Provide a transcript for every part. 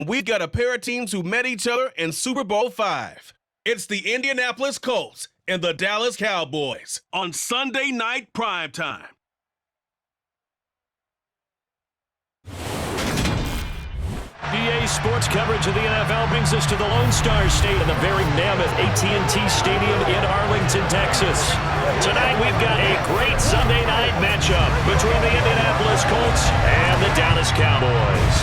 We've got a pair of teams who met each other in Super Bowl V. It's the Indianapolis Colts and the Dallas Cowboys on Sunday night primetime. EA Sports coverage of the NFL brings us to the Lone Star State in the very mammoth AT&T Stadium in Arlington, Texas. Tonight we've got a great Sunday night matchup between the Indianapolis Colts and the Dallas Cowboys.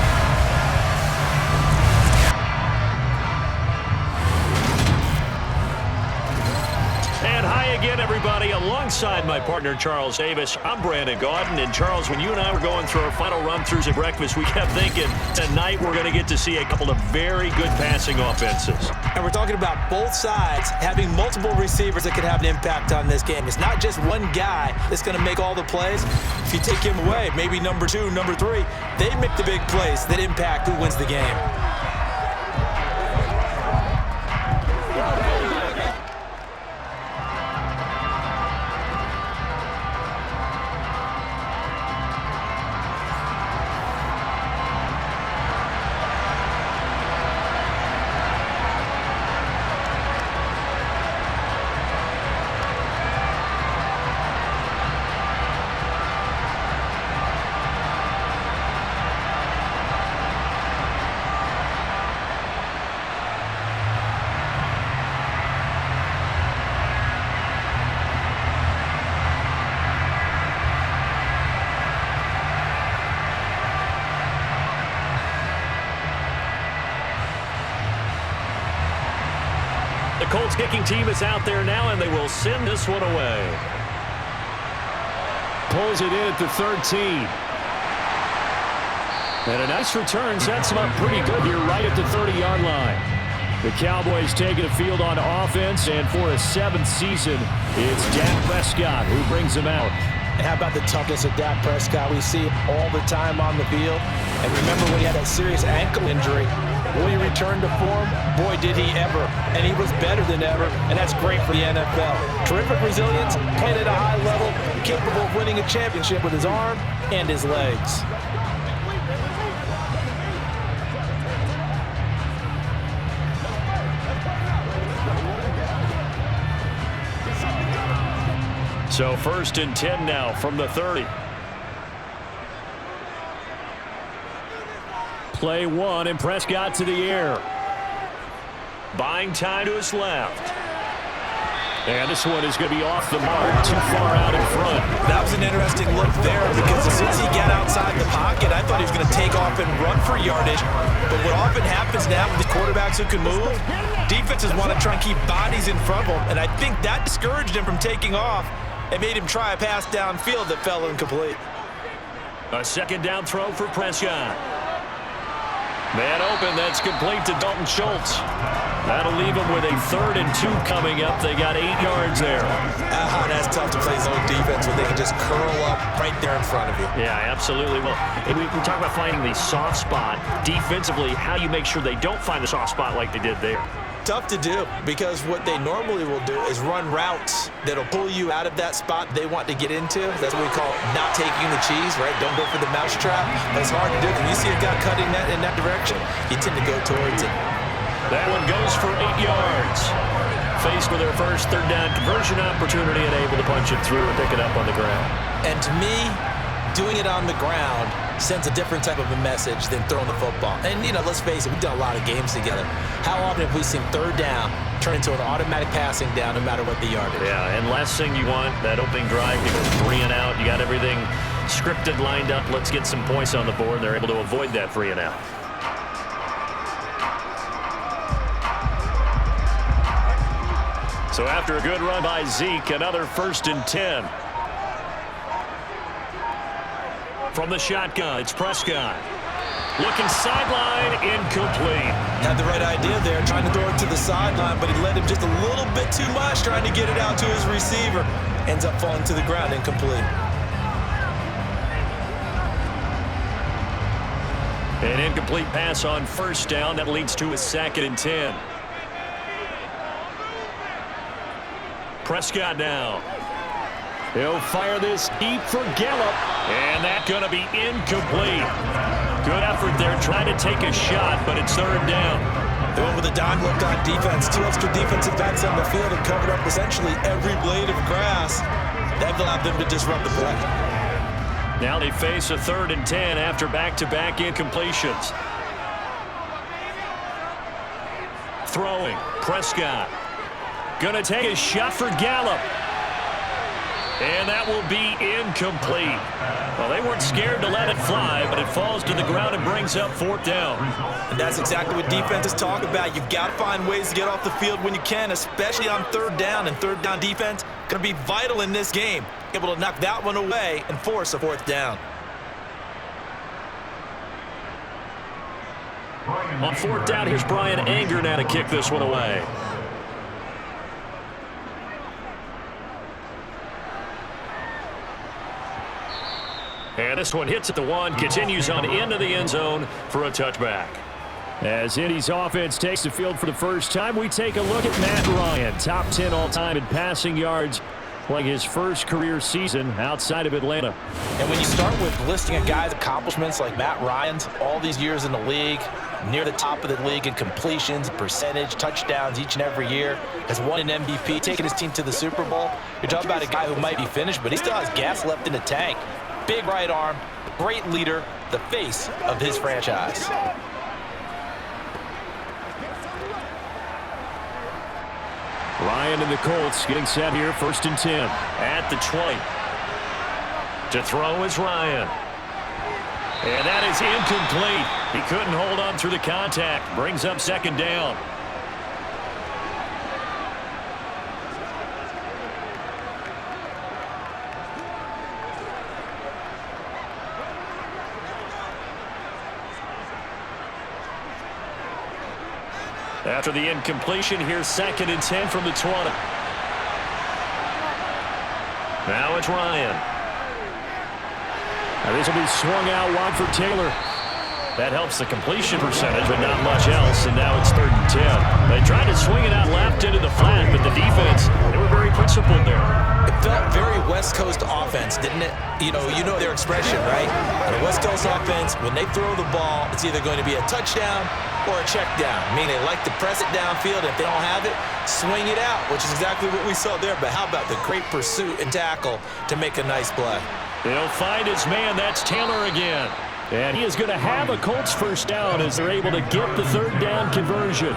And hi again, everybody. Alongside my partner, Charles Davis, I'm Brandon Gaudin. And Charles, when you and I were going through our final run-throughs at breakfast, we kept thinking tonight we're going to get to see a couple of very good passing offenses. And we're talking about both sides having multiple receivers that can have an impact on this game. It's not just one guy that's going to make all the plays. If you take him away, maybe number 2, number 3, they make the big plays that impact who wins the game. The Colts kicking team is out there now, and they will send this one away. Pulls it in at the 13. And a nice return sets them up pretty good here right at the 30-yard line. The Cowboys taking a field on offense, and for a 7th season, it's Dak Prescott who brings them out. And how about the toughness of Dak Prescott? We see it all the time on the field. And remember when he had that serious ankle injury, when he returned to form, boy, did he ever. And he was better than ever, and that's great for the NFL. Terrific resilience, playing at a high level, capable of winning a championship with his arm and his legs. So 1st and 10 now from the 30. Play 1, and Prescott to the air. Buying time to his left. And this one is going to be off the mark, too far out in front. That was an interesting look there because as soon as he got outside the pocket, I thought he was going to take off and run for yardage. But what often happens now with the quarterbacks who can move, defenses want to try and keep bodies in front of them. And I think that discouraged him from taking off and made him try a pass downfield that fell incomplete. A 2nd down throw for Prescott. Man open, that's complete to Dalton Schultz. That'll leave them with a 3rd and 2 coming up. They got 8 yards there. That's tough to play zone defense when they can just curl up right there in front of you. Yeah, absolutely. Well, we talk about finding the soft spot defensively, how you make sure they don't find the soft spot like they did there. Tough to do because what they normally will do is run routes that'll pull you out of that spot they want to get into. That's what we call not taking the cheese, right? Don't go for the mousetrap. That's hard to do. When you see a guy cutting that in that direction, you tend to go towards it. That one goes for 8 yards. Faced with their first 3rd down conversion opportunity and able to punch it through and pick it up on the ground. And to me, doing it on the ground sends a different type of a message than throwing the football. And, let's face it, we've done a lot of games together. How often have we seen 3rd down turn into an automatic passing down no matter what the yardage? Yeah, and last thing you want, that opening drive to go 3 and out. You got everything scripted, lined up. Let's get some points on the board. They're able to avoid that 3 and out. So after a good run by Zeke, another 1st and 10. From the shotgun, it's Prescott. Looking sideline, incomplete. Had the right idea there, trying to throw it to the sideline, but he led him just a little bit too much, trying to get it out to his receiver. Ends up falling to the ground, incomplete. An incomplete pass on 1st down. That leads to a 2nd and 10. Prescott now. He'll fire this deep for Gallup. And that's going to be incomplete. Good effort there, trying to take a shot, but it's third down. They went with a dime look on defense. 2 extra defensive backs on the field and covered up essentially every blade of grass. That allowed them to disrupt the play. Now they face a 3rd and 10 after back-to-back incompletions. Throwing, Prescott. Gonna take a shot for Gallup. And that will be incomplete. Well, they weren't scared to let it fly, but it falls to the ground and brings up 4th down. And that's exactly what defenses talk about. You've got to find ways to get off the field when you can, especially on 3rd down. And 3rd down defense going to be vital in this game. Able to knock that one away and force a 4th down. On 4th down, here's Brian Anger now to kick this one away. And this one hits at the 1, continues on into the end zone for a touchback. As Indy's offense takes the field for the first time, we take a look at Matt Ryan, top 10 all-time in passing yards, playing his first career season outside of Atlanta. And when you start with listing a guy's accomplishments like Matt Ryan's, all these years in the league, near the top of the league in completions, percentage, touchdowns each and every year, has won an MVP, taken his team to the Super Bowl. You're talking about a guy who might be finished, but he still has gas left in the tank. Big right arm, great leader, the face of his franchise. Ryan and the Colts getting set here, 1st and 10 at the 20. To throw is Ryan. And that is incomplete. He couldn't hold on through the contact. Brings up 2nd down. After the incompletion, here's 2nd and 10 from the 20. Now it's Ryan. Now this will be swung out wide for Taylor. That helps the completion percentage, but not much else, and now it's 3rd and 10. They tried to swing it out left into the flat, but the defense, they were very principled there. It felt very West Coast offense, didn't it? You know their expression, right? On a West Coast offense, when they throw the ball, it's either going to be a touchdown or a check down. Meaning they like to press it downfield. If they don't have it, swing it out, which is exactly what we saw there. But how about the great pursuit and tackle to make a nice play? They'll find his man. That's Taylor again. And he is going to have a Colts 1st down as they're able to get the 3rd down conversion.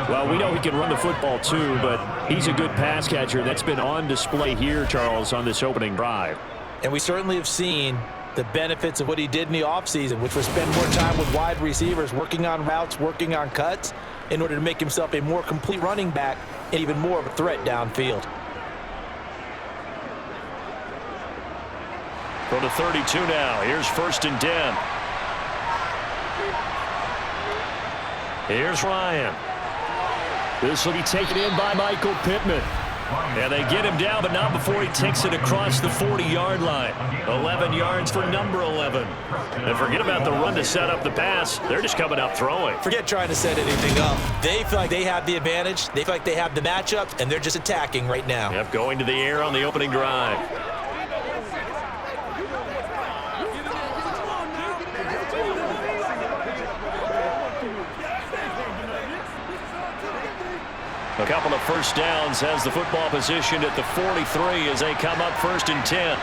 Well, we know he can run the football too, but he's a good pass catcher. That's been on display here, Charles, on this opening drive. And we certainly have seen the benefits of what he did in the offseason, which was spend more time with wide receivers, working on routes, working on cuts, in order to make himself a more complete running back and even more of a threat downfield. Go to 32 now. Here's 1st and 10. Here's Ryan. This will be taken in by Michael Pittman. And they get him down, but not before he takes it across the 40-yard line. 11 yards for number 11. And forget about the run to set up the pass. They're just coming out throwing. Forget trying to set anything up. They feel like they have the advantage. They feel like they have the matchup, and they're just attacking right now. Yep, going to the air on the opening drive. A couple of 1st downs has the football positioned at the 43 as they come up 1st and 10.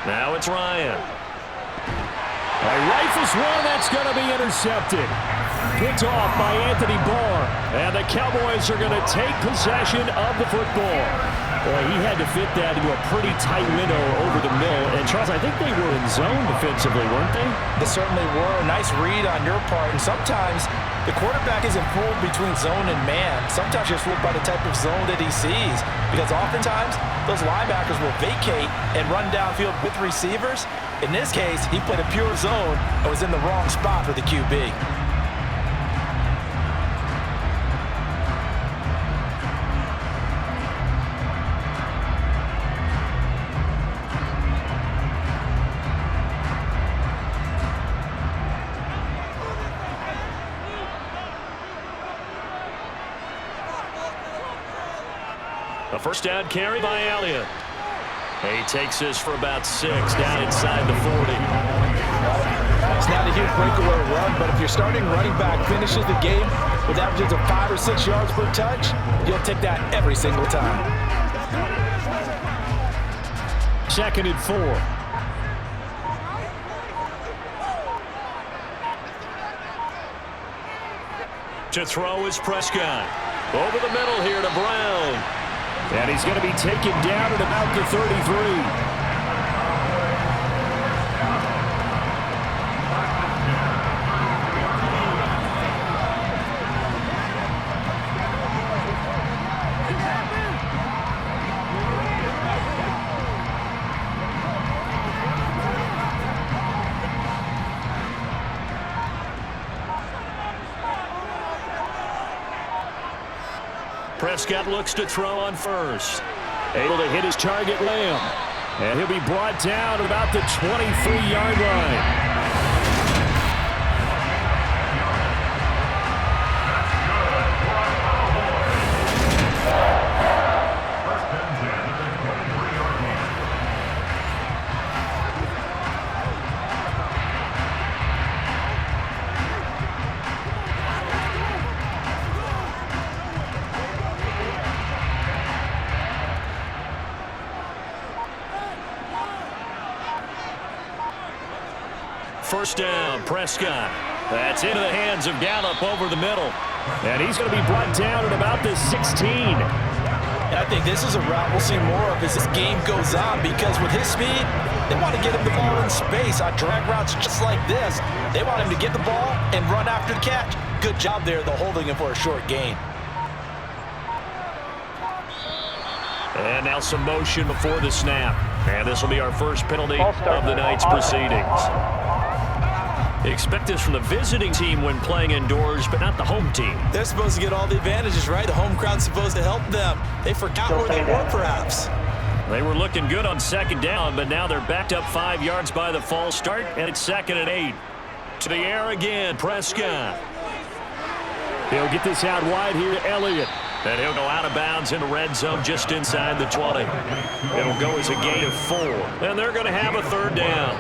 Now it's Ryan. Rifles one that's going to be intercepted. Picked off by Anthony Barr. And the Cowboys are going to take possession of the football. Boy, he had to fit that into a pretty tight window over the middle. And, Charles, I think they were in zone defensively, weren't they? They certainly were. Nice read on your part. And sometimes the quarterback isn't fooled between zone and man. Sometimes you're fooled by the type of zone that he sees. Because oftentimes, those linebackers will vacate and run downfield with receivers. In this case, he played a pure zone and was in the wrong spot for the QB. A 1st down carry by Elliott. He takes this for about 6 down inside the 40. not a huge breakaway run, but if your starting running back finishes the game with averages of 5 or 6 yards per touch, you'll take that every single time. 2nd and 4. To throw is Prescott. Over the middle here to Brown. And he's going to be taken down at about the 33. Prescott looks to throw on first. Able to hit his target, Lamb. And he'll be brought down at about the 23-yard line. First down, Prescott. That's into the hands of Gallup over the middle. And he's going to be brought down at about the 16. And I think this is a route we'll see more of as this game goes on, because with his speed, they want to get him the ball in space on drag routes just like this. They want him to get the ball and run after the catch. Good job there, though, holding him for a short gain. And now some motion before the snap. And this will be our first penalty of the night's proceedings. Expect this from the visiting team when playing indoors, but not the home team. They're supposed to get all the advantages, right? The home crowd's supposed to help them. They forgot where they were, perhaps. They were looking good on 2nd down, but now they're backed up 5 yards by the false start, and it's 2nd and 8. To the air again, Prescott. He'll get this out wide here to Elliott. And he'll go out of bounds in the red zone just inside the 20. It'll go as a gain of 4. And they're going to have a 3rd down.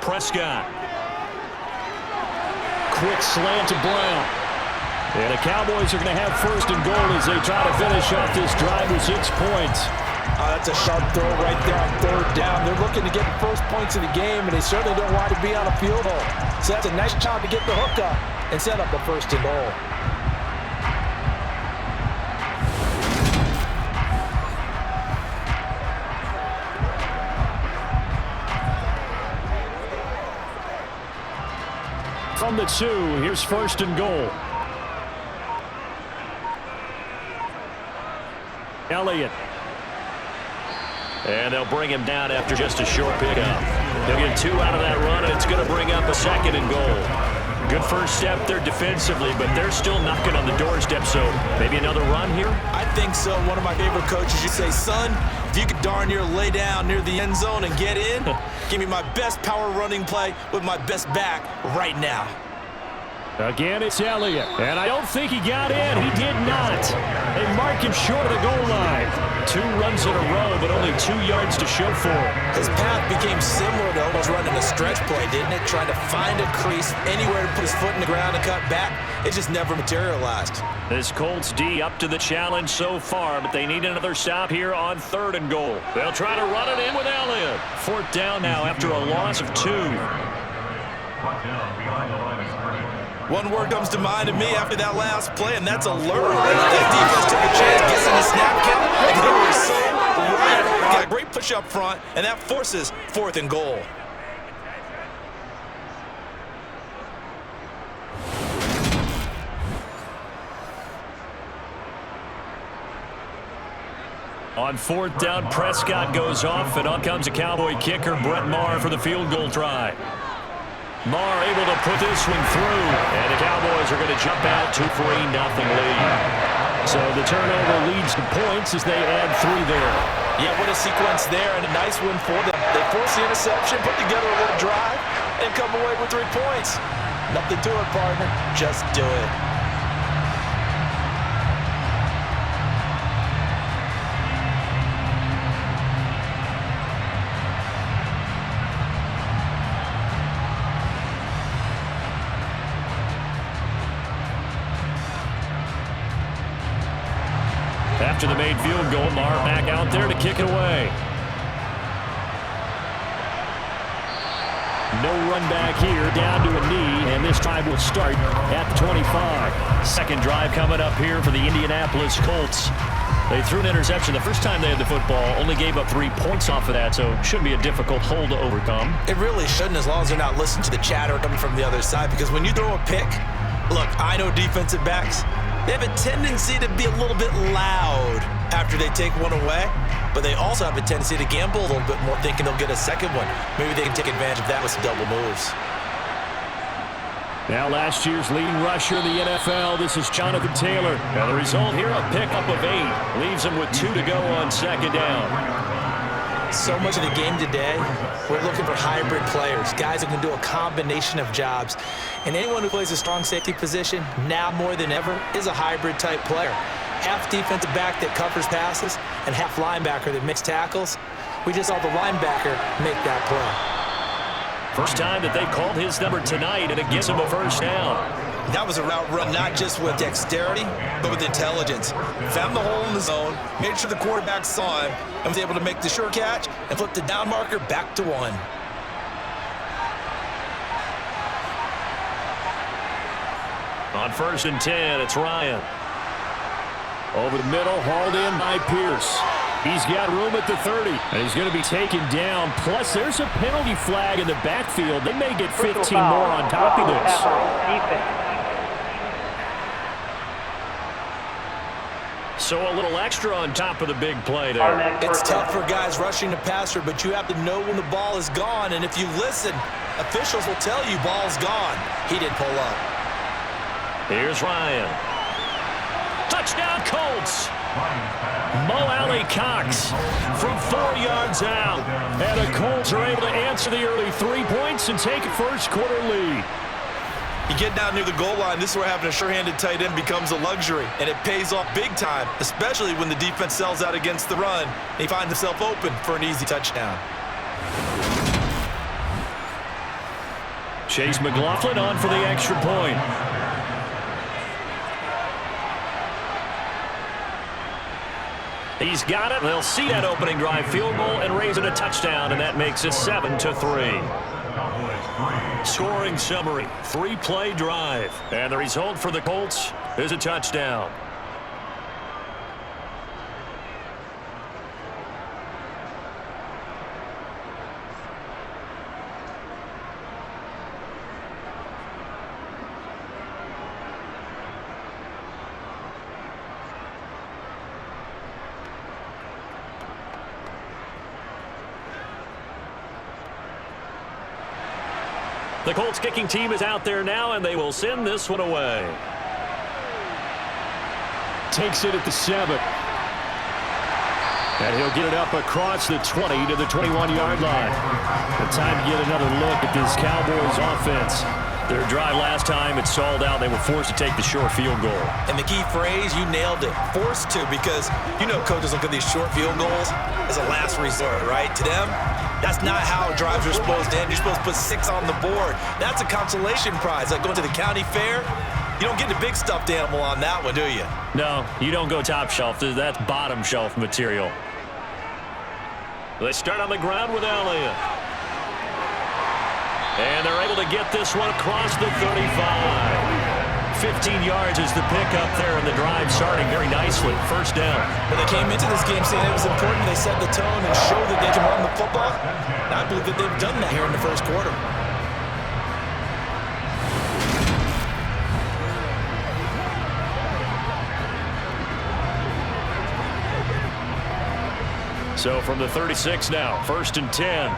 Prescott. Quick slant to Brown. And the Cowboys are going to have 1st and goal as they try to finish off this drive with 6 points. That's a sharp throw right there on 3rd down. They're looking to get the first points of the game, and they certainly don't want to be on a field goal. So that's a nice job to get the hook up and set up the 1st and goal. From the 2, here's 1st and goal. Elliott. And they'll bring him down after just a short pickup. They'll get 2 out of that run, and it's going to bring up a 2nd and goal. Good first step there defensively, but they're still knocking on the doorstep, so maybe another run here? I think so. One of my favorite coaches, you say, son, if you could darn near lay down near the end zone and get in, give me my best power running play with my best back right now. Again, it's Elliott. And I don't think he got in. He did not. They mark him short of the goal line. 2 runs in a row, but only 2 yards to show for it. His path became similar to almost running a stretch play, didn't it? Trying to find a crease, anywhere to put his foot in the ground and cut back. It just never materialized. This Colts D up to the challenge so far, but they need another stop here on 3rd and goal. They'll try to run it in with Elliott. 4th down now after a loss of 2. One word comes to mind to me after that last play, and that's alert. That defense took a chance, gets in the snap count, and they were so right. Got a great push up front, and that forces 4th and goal. On 4th down, Prescott goes off, and up comes a Cowboy kicker, Brett Maher, for the field goal try. Maher able to put this one through, and the Cowboys are going to jump out to 3-0 lead. So the turnover leads to points as they add 3 there. Yeah, what a sequence there, and a nice win for them. They force the interception, put together a little drive, and come away with 3 points. Nothing to it, partner. Just do it. After the made field goal, Lamar back out there to kick it away. No run back here, down to a knee, and this drive will start at the 25. Second drive coming up here for the Indianapolis Colts. They threw an interception the first time they had the football, only gave up 3 points off of that, so it shouldn't be a difficult hole to overcome. It really shouldn't, as long as they're not listening to the chatter coming from the other side, because when you throw a pick, look, I know defensive backs, they have a tendency to be a little bit loud after they take one away, but they also have a tendency to gamble a little bit more, thinking they'll get a second one. Maybe they can take advantage of that with some double moves. Now last year's leading rusher in the NFL, this is Jonathan Taylor. And the result here, a pickup of 8. Leaves him with 2 to go on second down. So much of the game today, we're looking for hybrid players, guys who can do a combination of jobs. And anyone who plays a strong safety position, now more than ever, is a hybrid type player. Half defensive back that covers passes and half linebacker that makes tackles. We just saw the linebacker make that play. First time that they've called his number tonight, and it gives him a first down. That was a route run not just with dexterity, but with intelligence. Found the hole in the zone, made sure the quarterback saw him, and was able to make the sure catch and flip the down marker back to 1. On 1st and 10, it's Ryan. Over the middle, hauled in by Pierce. He's got room at the 30, and he's going to be taken down. Plus, there's a penalty flag in the backfield. They may get 15 more on top of this. So a little extra on top of the big play there. It's tough for guys rushing the passer, but you have to know when the ball is gone. And if you listen, officials will tell you ball's gone. He didn't pull up. Here's Ryan. Touchdown, Colts. Mo Alley Cox from 4 yards out. And the Colts are able to answer the early 3 points and take a first quarter lead. You get down near the goal line, this is where having a sure-handed tight end becomes a luxury, and it pays off big time, especially when the defense sells out against the run, and he finds himself open for an easy touchdown. Chase McLaughlin on for the extra point. He's got it. They'll see that opening drive field goal and raise it a touchdown, and that makes it 7-3. Scoring summary, 3-play drive. And the result for the Colts is a touchdown. The Colts kicking team is out there now, and they will send this one away. Takes it at the 7. And he'll get it up across the 20 to the 21-yard line. The time to get another look at this Cowboys offense. Their drive last time, it stalled out. They were forced to take the short field goal. And the key phrase, you nailed it, forced to, because you know coaches look at these short field goals as a last resort, right? To them, that's not how drives are supposed to end. You're supposed to put 6 on the board. That's a consolation prize. Like going to the county fair, you don't get the big stuffed animal on that one, do you? No, you don't go top shelf. That's bottom shelf material. They start on the ground with Elliott. And they're able to get this one across the 35. 15 yards is the pickup there, and the drive starting very nicely. First down. Well, they came into this game saying it was important. They set the tone and showed that they can run the football. And I believe that they've done that here in the first quarter. So from the 36 now, 1st and 10.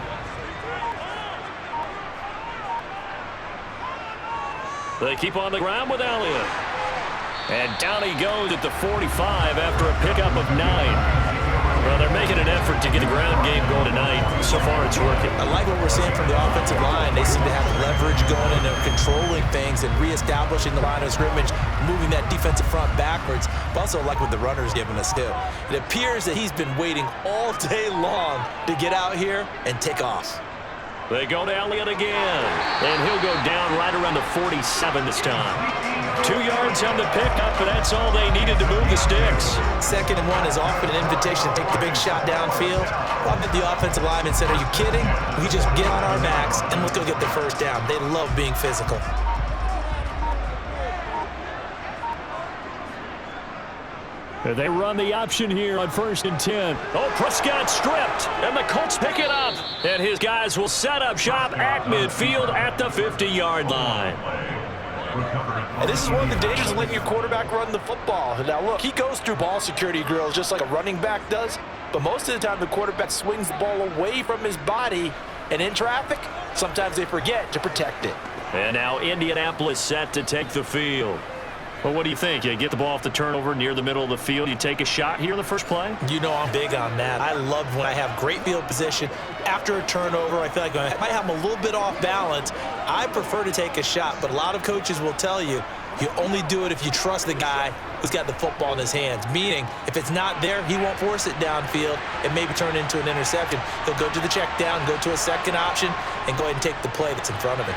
They keep on the ground with Elliott. And down he goes at the 45 after a pickup of 9. Well, they're making an effort to get the ground game going tonight. So far, it's working. I like what we're seeing from the offensive line. They seem to have leverage going and they're controlling things and reestablishing the line of scrimmage, moving that defensive front backwards. But also like what the runner's giving us too. It appears that he's been waiting all day long to get out here and take off. They go to Elliott again, and he'll go down right around the 47 this time. 2 yards on the pickup, but that's all they needed to move the sticks. 2nd and 1 is often an invitation to take the big shot downfield. Probably the offensive lineman said, are you kidding? We just get on our backs, and let's go get the first down. They love being physical. They run the option here on 1st and 10. Oh, Prescott stripped, and the Colts pick it up. And his guys will set up shop at midfield at the 50-yard line. And this is one of the dangers of letting your quarterback run the football. Now, look, he goes through ball security drills just like a running back does, but most of the time the quarterback swings the ball away from his body, and in traffic, sometimes they forget to protect it. And now Indianapolis set to take the field. Well, what do you think? You get the ball off the turnover near the middle of the field. You take a shot here in the first play? You know I'm big on that. I love when I have great field position. After a turnover, I feel like I might have them a little bit off balance. I prefer to take a shot, but a lot of coaches will tell you, you only do it if you trust the guy who's got the football in his hands. Meaning, if it's not there, he won't force it downfield and maybe turn it into an interception. He'll go to the check down, go to a second option, and go ahead and take the play that's in front of him.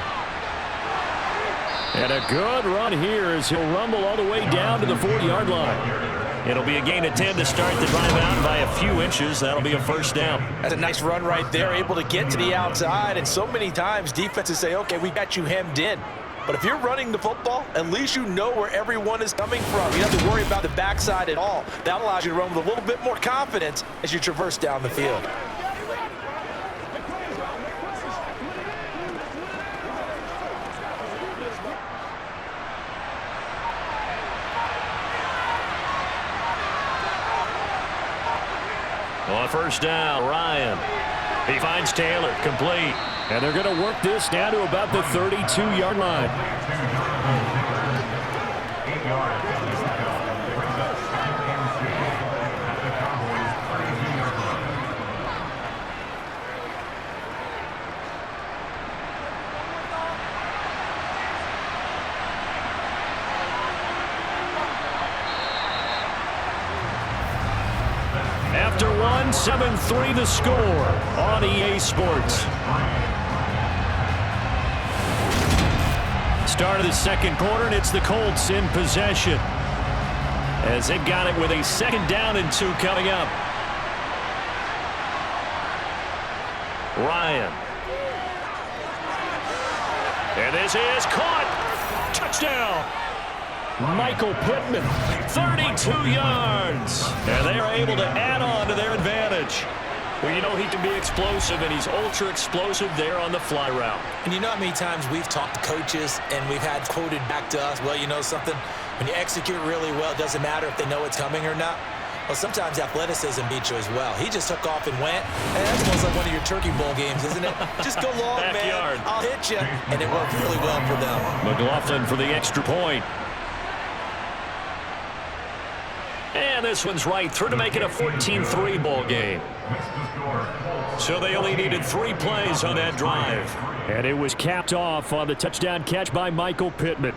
And a good run here as he'll rumble all the way down to the 40-yard line. It'll be a gain of 10 to start the drive out by a few inches. That'll be a first down. That's a nice run right there, able to get to the outside. And so many times defenses say, okay, we got you hemmed in. But if you're running the football, at least you know where everyone is coming from. You don't have to worry about the backside at all. That allows you to run with a little bit more confidence as you traverse down the field. On first down, Ryan. He finds Taylor, complete. And they're going to work this down to about the 32-yard line. 8 yards. After 7-3 the score on EA Sports. Start of the second quarter, and it's the Colts in possession as they've got it with a 2nd down and 2 coming up. Ryan. And this is caught. Touchdown. Michael Pittman, 32 yards. And they are able to add on to their advantage. Well, you know he can be explosive, and he's ultra-explosive there on the fly route. And you know how many times we've talked to coaches and we've had quoted back to us, well, you know something? When you execute really well, it doesn't matter if they know it's coming or not. Well, sometimes athleticism beats you as well. He just took off and went, and that's almost like one of your Turkey Bowl games, isn't it? Just go long, Backyard. man. I'll hit you. And it worked really well for them. McLaughlin for the extra point. And this one's right through to make it a 14-3 ball game. So they only needed 3 plays on that drive. And it was capped off on the touchdown catch by Michael Pittman.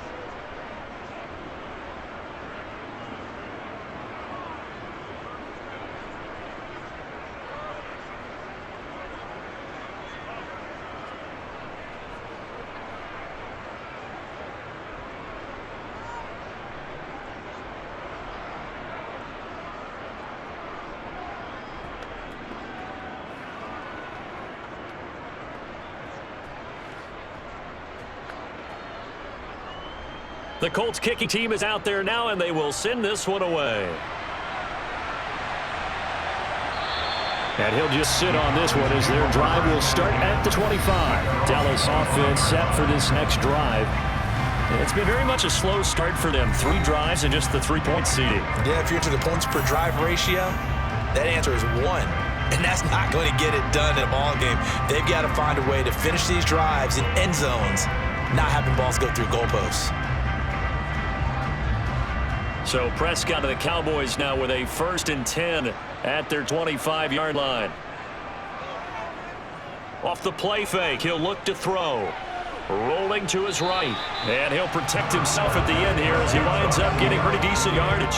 The Colts kicking team is out there now, and they will send this one away. And he'll just sit on this one as their drive will start at the 25. Dallas offense set for this next drive. And it's been very much a slow start for them. 3 drives and just the 3-point seeding. Yeah, if you're into the points per drive ratio, that answer is 1. And that's not going to get it done in a ball game. They've got to find a way to finish these drives in end zones, not having balls go through goalposts. So Prescott of the Cowboys now with a 1st and 10 at their 25-yard line. Off the play fake, he'll look to throw. Rolling to his right. And he'll protect himself at the end here as he winds up getting pretty decent yardage.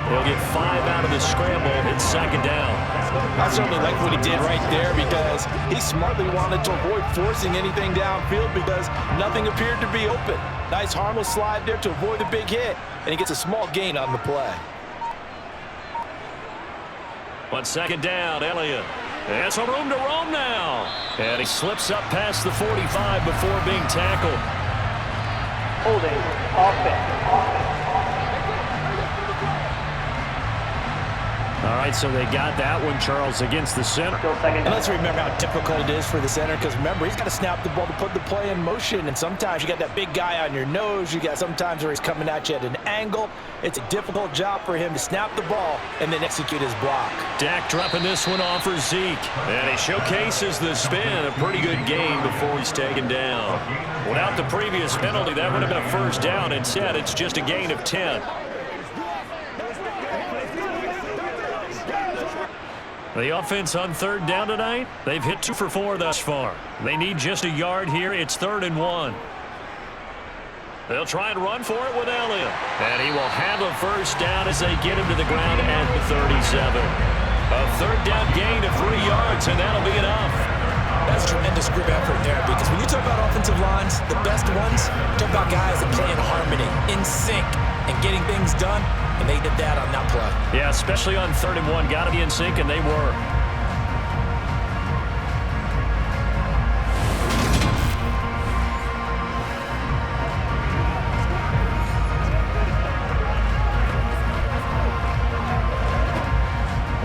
He'll get 5 out of the scramble. It's second down. I certainly like what he did right there because he smartly wanted to avoid forcing anything downfield because nothing appeared to be open. Nice harmless slide there to avoid the big hit, and he gets a small gain on the play. On second down, Elliott. And some room to roam now. And he slips up past the 45 before being tackled. Holding offense. All right, so they got that one, Charles, against the center. And let's remember how difficult it is for the center because, remember, he's got to snap the ball to put the play in motion. And sometimes you got that big guy on your nose. You got sometimes where he's coming at you at an angle. It's a difficult job for him to snap the ball and then execute his block. Dak dropping this one off for Zeke. And he showcases the spin. A pretty good game before he's taken down. Without the previous penalty, that would have been a first down. Instead, it's just a gain of 10. The offense on third down tonight, they've hit 2 for 4 thus far. They need just a yard here. It's 3rd and 1. They'll try and run for it with Elliott. And he will have a first down as they get him to the ground at the 37. A third down gain of 3 yards, and that'll be enough. That's tremendous group effort there because when you talk about offensive lines, the best ones, talk about guys that play in harmony, in sync, and getting things done, and they did that on that play. Yeah, especially on 3rd and 1. Got to be in sync, and they were.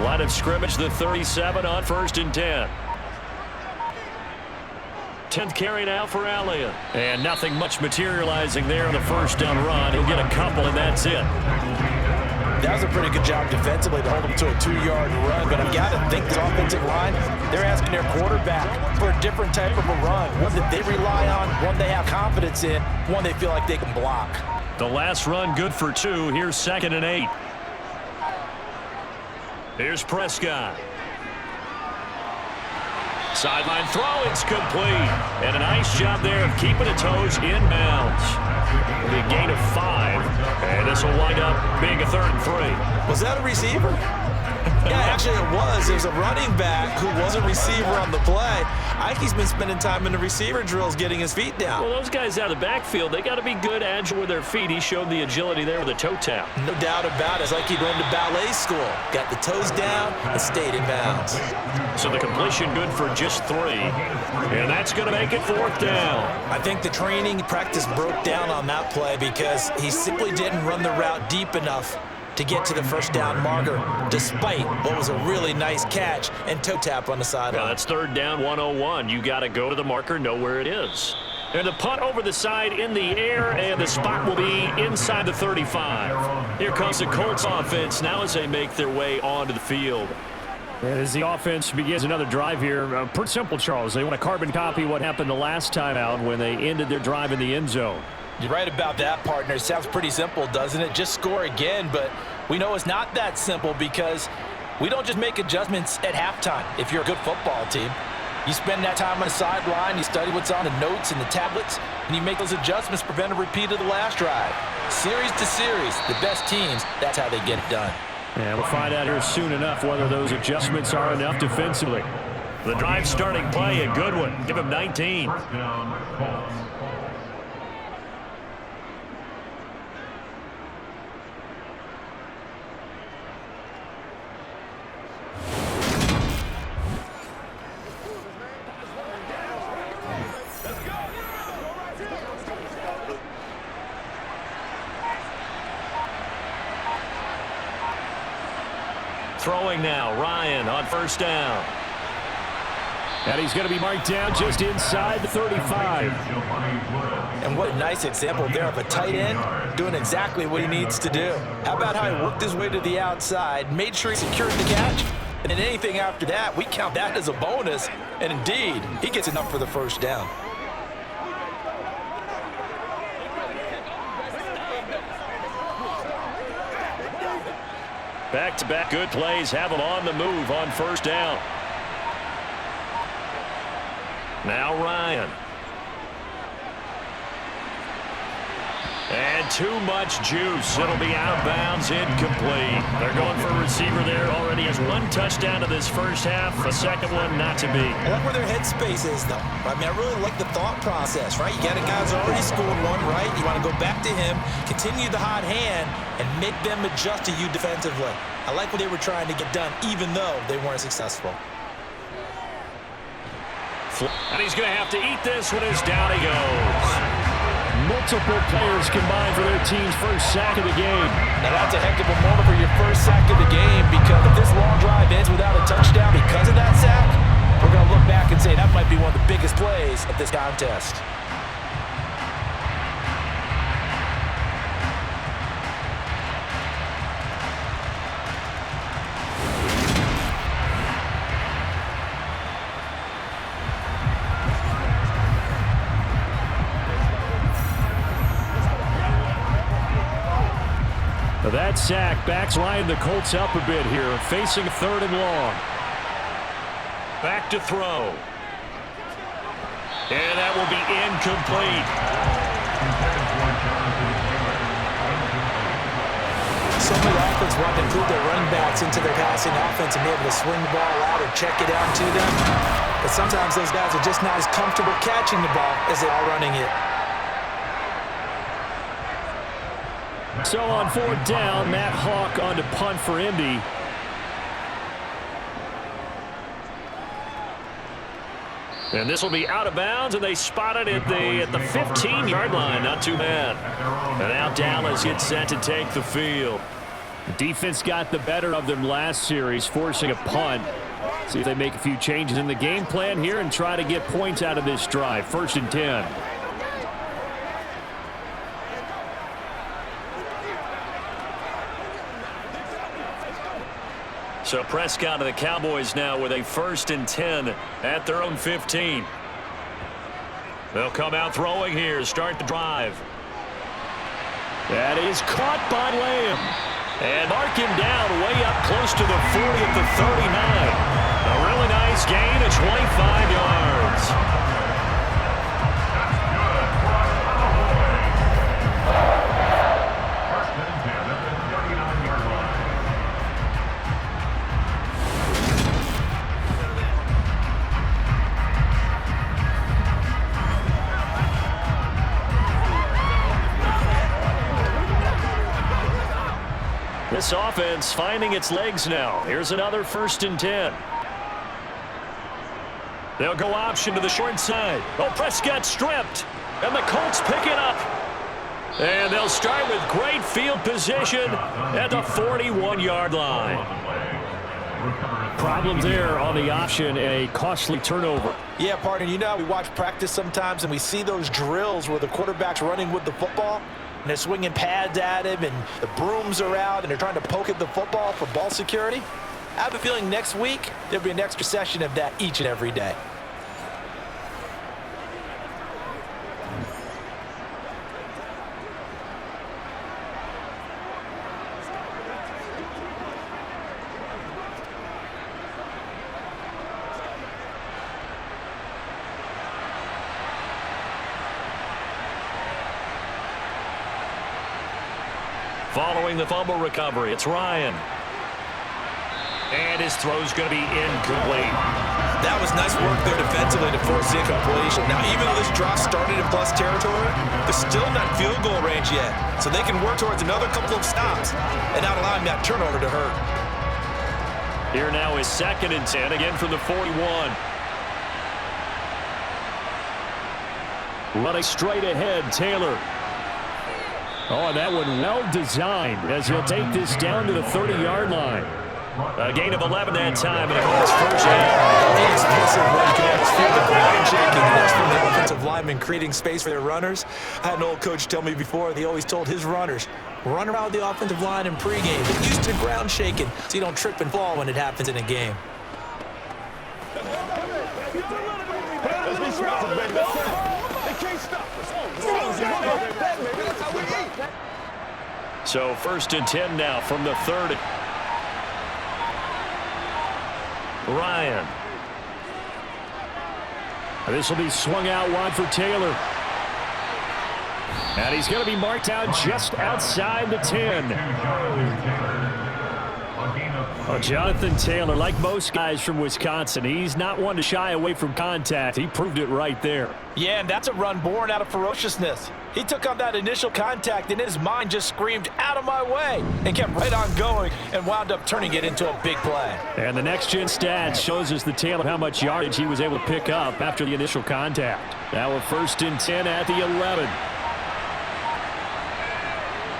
Line of scrimmage, the 37 on 1st and 10. 10th carry now for Elliott. And nothing much materializing there on the first down run. He'll get a couple, and that's it. That was a pretty good job defensively to hold him to a 2-yard run. But I've got to think this offensive line, they're asking their quarterback for a different type of a run. One that they rely on, one they have confidence in, one they feel like they can block. The last run good for 2. Here's 2nd and 8. Here's Prescott. Sideline throw, it's complete. And a nice job there of keeping the toes inbounds. Big gain of 5. And this will wind up being a 3rd and 3. Was that a receiver? Yeah, actually it was. It was a running back who was a receiver on the play. Ike's been spending time in the receiver drills getting his feet down. Well, those guys out of the backfield, they got to be good, agile with their feet. He showed the agility there with a toe tap. No doubt about it. It's like he went to ballet school. Got the toes down and stayed in bounds. So the completion good for just 3. And that's going to make it 4th down. I think the training practice broke down on that play because he simply didn't run the route deep enough to get to the first down marker, despite what was a really nice catch and toe tap on the sideline. Well, that's 3rd down, 101. You got to go to the marker, know where it is. And the punt over the side in the air, and the spot will be inside the 35. Here comes the Colts offense now as they make their way onto the field. And as the offense begins another drive here, pretty simple, Charles. They want to carbon copy what happened the last time out when they ended their drive in the end zone. You're right about that, partner. It sounds pretty simple, doesn't it? Just score again, but we know it's not that simple because we don't just make adjustments at halftime if you're a good football team. You spend that time on the sideline, you study what's on the notes and the tablets, and you make those adjustments, prevent a repeat of the last drive. Series to series, the best teams, that's how they get it done. And we'll find out here soon enough whether those adjustments are enough defensively. The drive starting play, a good one. Give him 19. Throwing now, Ryan on 1st down. And he's going to be marked down just inside the 35. And what a nice example there of a tight end doing exactly what he needs to do. How about how he worked his way to the outside, made sure he secured the catch, and then anything after that, we count that as a bonus. And indeed, he gets enough for the first down. Back-to-back good plays have them on the move on first down. Now Ryan. And too much juice. It'll be out of bounds, incomplete. They're going for a receiver there. Already has one touchdown to this first half. A second one not to be. I like where their headspace is, though. I mean, I really like the thought process, right? You got a guy who's already scored one, right? You want to go back to him, continue the hot hand, and make them adjust to you defensively. I like what they were trying to get done, even though they weren't successful. And he's going to have to eat this one as down he goes. Multiple players combined for their team's first sack of the game. Now that's a heck of a moment for your first sack of the game, because if this long drive ends without a touchdown because of that sack, we're going to look back and say that might be one of the biggest plays of this contest. That sack backs line the Colts up a bit here, facing third and long. Back to throw. And that will be incomplete. So many offenses want to include their running backs into their passing offense and be able to swing the ball out or check it out to them. But sometimes those guys are just not as comfortable catching the ball as they are running it. So on fourth down, Matt Hawk on to punt for Indy. And this will be out of bounds, and they spot it at the 15-yard line. Not too bad. And now Dallas gets set to take the field. Defense got the better of them last series, forcing a punt. See if they make a few changes in the game plan here and try to get points out of this drive. 1st and 10. So Prescott and the Cowboys now with a 1st and 10 at their own 15. They'll come out throwing here, start the drive. That is caught by Lamb. And mark him down way up close to the 40 at the 39. A really nice gain of 25 yards. This offense finding its legs now. Here's another 1st and 10. They'll go option to the short side. Oh, Prescott stripped. And the Colts pick it up. And they'll start with great field position at the 41-yard line. Problems there on the option, a costly turnover. Yeah, partner, you know, we watch practice sometimes and we see those drills where the quarterback's running with the football. And they're swinging pads at him, and the brooms are out, and they're trying to poke at the football for ball security. I have a feeling next week there'll be an extra session of that each and every day. Following the fumble recovery, it's Ryan. And his throw's going to be incomplete. That was nice work there defensively to force the incompletion. Now, even though this drop started in plus territory, they're still not field goal range yet. So they can work towards another couple of stops and not allowing that turnover to hurt. Here now is 2nd and 10, again from the 41. Running straight ahead, Taylor. Oh, and that one well designed as he'll take this down to the 30-yard line. A gain of 11 that time, and it goes 1st down. The explosive run can feel the ground shaking, and that's from the offensive linemen creating space for their runners. I had an old coach tell me before, he always told his runners, run around the offensive line in pregame. Get used to ground shaking so you don't trip and fall when it happens in a game. So 1st and 10 now from the 30. Ryan. This will be swung out wide for Taylor. And he's going to be marked out just outside the 10. Well, Jonathan Taylor, like most guys from Wisconsin, he's not one to shy away from contact. He proved it right there. Yeah, and that's a run born out of ferociousness. He took on that initial contact, and his mind just screamed, "Out of my way," and kept right on going and wound up turning it into a big play. And the next-gen stats shows us the Taylor how much yardage he was able to pick up after the initial contact. Now a 1st and 10 at the 11.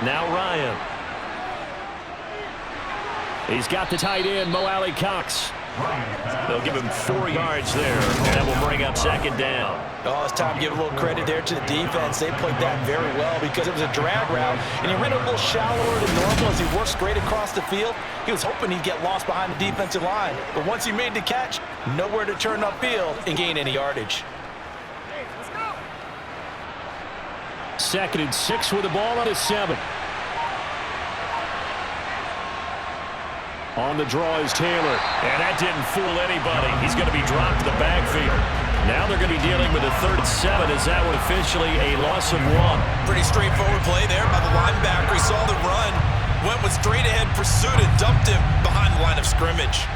Now Ryan. He's got the tight end, Mo Alley-Cox. They'll give him 4 yards there, and that will bring up 2nd down. Oh, it's time to give a little credit there to the defense. They played that very well because it was a drag route, and he ran a little shallower than normal as he worked straight across the field. He was hoping he'd get lost behind the defensive line, but once he made the catch, nowhere to turn upfield and gain any yardage. 2nd and 6 with the ball on the 7. On the draw is Taylor. And that didn't fool anybody. He's going to be dropped to the backfield. Now they're going to be dealing with a 3rd and 7 as that one officially a loss of 1. Pretty straightforward play there by the linebacker. He saw the run, went with straight ahead pursuit and dumped him behind the line of scrimmage.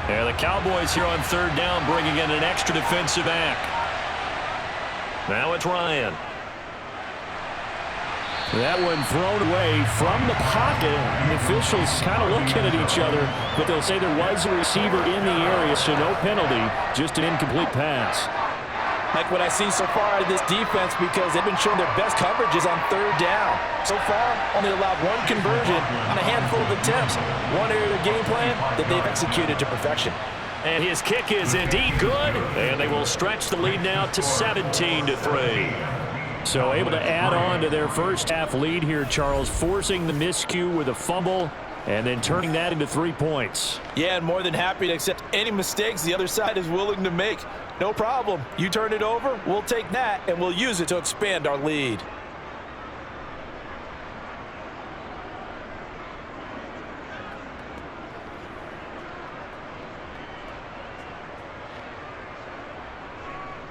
Yeah, the Cowboys here on 3rd down bringing in an extra defensive back. Now it's Ryan. That one thrown away from the pocket. The officials kind of looking at each other, but they'll say there was a receiver in the area, so no penalty, just an incomplete pass. Like what I see so far out of this defense, because they've been showing their best coverages on 3rd down. So far, only allowed 1 conversion on a handful of attempts. One area of the game plan that they've executed to perfection. And his kick is indeed good, and they will stretch the lead now to 17-3. So able to add on to their first half lead here, Charles, forcing the miscue with a fumble and then turning that into 3 points. Yeah, and more than happy to accept any mistakes the other side is willing to make. No problem. You turn it over, we'll take that, and we'll use it to expand our lead.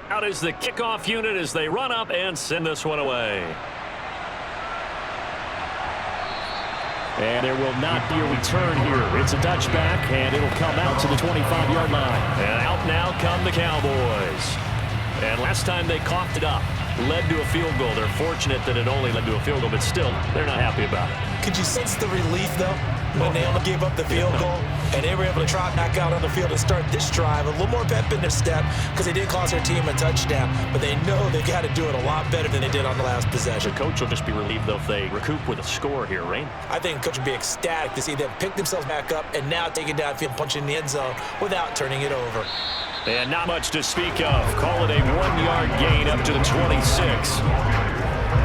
Out is the kickoff unit as they run up and send this one away. And there will not be a return here. It's a touchback, and it'll come out to the 25-yard line. And out now come the Cowboys. And last time they coughed it up, led to a field goal. They're fortunate that it only led to a field goal, but still, they're not happy about it. Could you sense the relief, though, when they only gave up the field goal and they were able to trot back out on the field and start this drive? A little more pep in their step because they did cost their team a touchdown, but they know they've got to do it a lot better than they did on the last possession. The coach will just be relieved, though, if they recoup with a score here, right? I think the coach would be ecstatic to see them pick themselves back up and now take it downfield, punch in the end zone without turning it over. And not much to speak of. Call it a 1-yard gain up to the 26.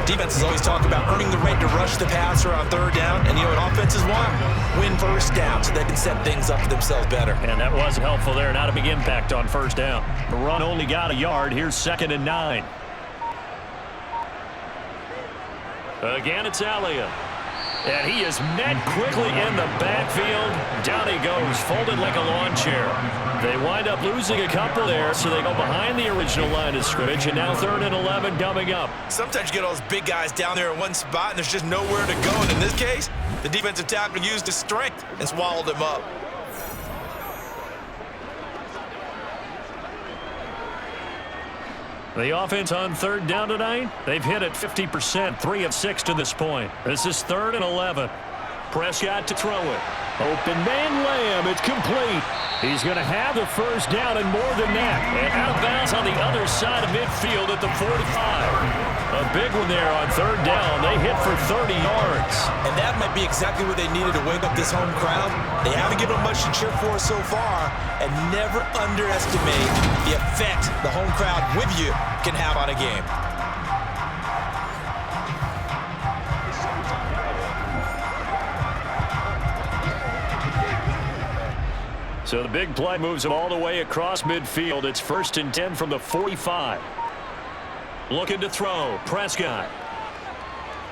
Defenses always talk about earning the right to rush the passer on 3rd down, and you know what offenses want? Win 1st down so they can set things up for themselves better. And that was helpful there. Not a big impact on 1st down. The run only got a yard. Here's 2nd and 9. Again, it's Elliott. And he is met quickly in the backfield. Down he goes, folded like a lawn chair. They wind up losing a couple there, so they go behind the original line of scrimmage, and now 3rd and 11 coming up. Sometimes you get all those big guys down there in one spot, and there's just nowhere to go. And in this case, the defensive tackle used his strength and swallowed him up. The offense on 3rd down tonight, they've hit it 50%, 3 of 6 to this point. This is 3rd and 11. Prescott to throw it. Open man Lamb, it's complete. He's going to have the 1st down and more than that. And out of bounds on the other side of midfield at the 45. A big one there on 3rd down. They hit for 30 yards. And that might be exactly what they needed to wake up this home crowd. They haven't given them much to cheer for so far. And never underestimate the effect the home crowd with you can have on a game. So the big play moves them all the way across midfield. It's 1st and 10 from the 45. Looking to throw. Prescott.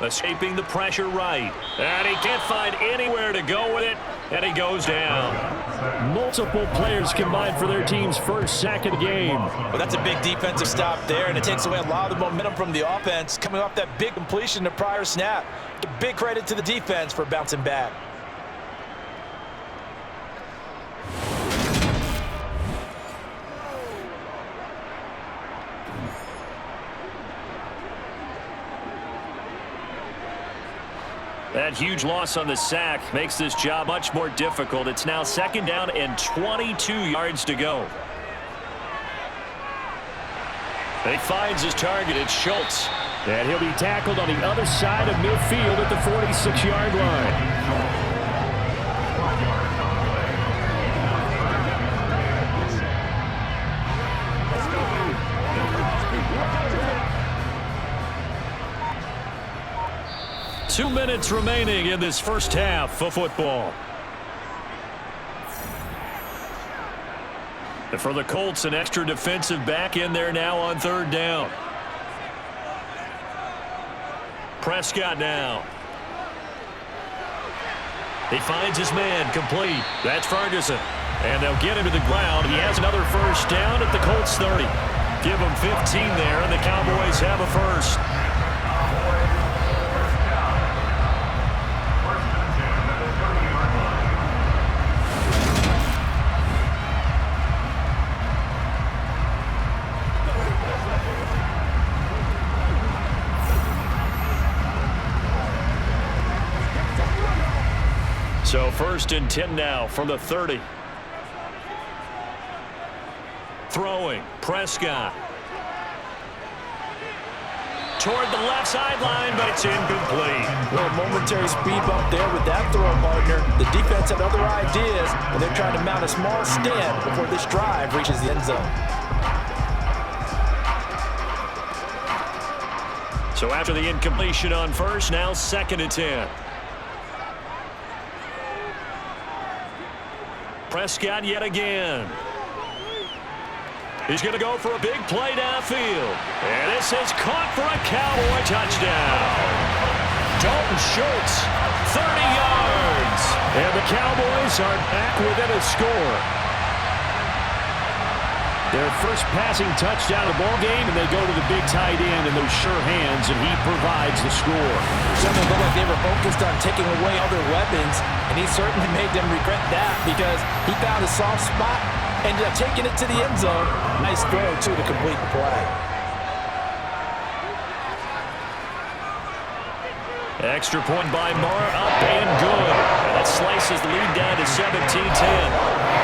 Escaping the pressure right. And he can't find anywhere to go with it. And he goes down. Multiple players combined for their team's first sack of the game. Well, that's a big defensive stop there, and it takes away a lot of the momentum from the offense coming off that big completion the prior snap. A big credit to the defense for bouncing back. That huge loss on the sack makes this job much more difficult. It's now 2nd down and 22 yards to go. He finds his target. It's Schultz. And he'll be tackled on the other side of midfield at the 46-yard line. 2 minutes remaining in this first half of football. And for the Colts, an extra defensive back in there now on 3rd down. Prescott now. He finds his man complete. That's Ferguson. And they'll get him to the ground. He has another first down at the Colts 30. Give him 15 there, and the Cowboys have a first. So 1st and 10 now from the 30. Throwing. Prescott. Toward the left sideline, but it's incomplete. Well, momentary speed bump there with that throw, partner. The defense had other ideas, and they're trying to mount a small stand before this drive reaches the end zone. So after the incompletion on 1st, now 2nd and 10. Prescott yet again. He's going to go for a big play downfield. And this is caught for a Cowboy touchdown. Dalton Schultz, 30 yards. And the Cowboys are back within a score. Their first passing touchdown of the ball game, and they go to the big tight end in those sure hands, and he provides the score. Something looked like they were focused on taking away other weapons, and he certainly made them regret that because he found a soft spot, ended up taking it to the end zone. Nice throw, too, to complete the play. Extra point by Marr, up and good. And that slices the lead down to 17-10.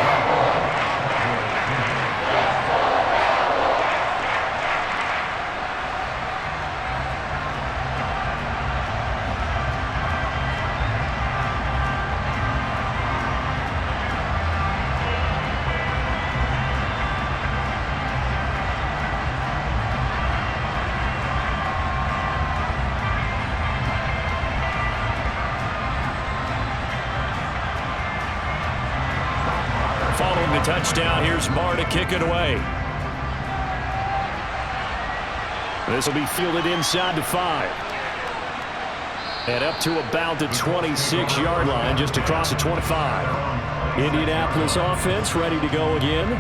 Following the touchdown, here's Marr to kick it away. This will be fielded inside the 5. And up to about the 26-yard line, just across the 25. Indianapolis offense ready to go again.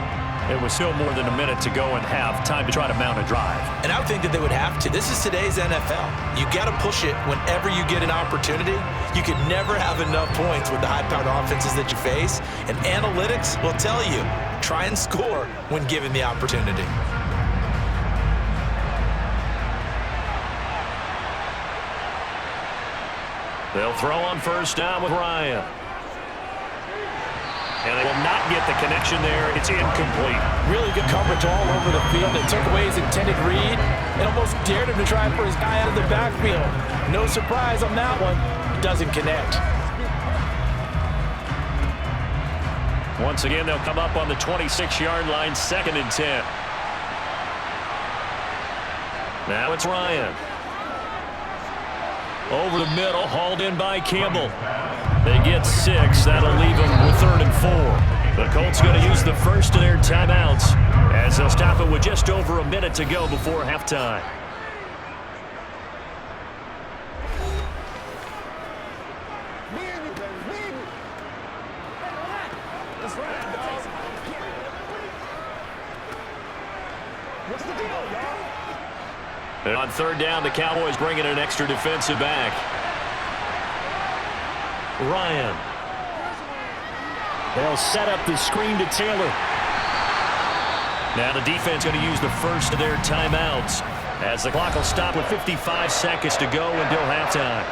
It was still more than a minute to go and have time to try to mount a drive. And I would think that they would have to. This is today's NFL. You got to push it whenever you get an opportunity. You can never have enough points with the high-powered offenses that you face. And analytics will tell you, try and score when given the opportunity. They'll throw on 1st down with Ryan. And they will not get the connection there. It's incomplete. Really good coverage all over the field. It took away his intended read and almost dared him to try for his guy out of the backfield. No surprise on that one. It doesn't connect. Once again, they'll come up on the 26-yard line, 2nd and 10. Now it's Ryan. Over the middle, hauled in by Campbell. They get 6. That'll leave them with 3rd and 4. The Colts going to use the first of their timeouts as they'll stop it with just over a minute to go before halftime. And on third down, the Cowboys bring in an extra defensive back. Ryan. They'll set up the screen to Taylor. Now the defense going to use the first of their timeouts as the clock will stop with 55 seconds to go until halftime.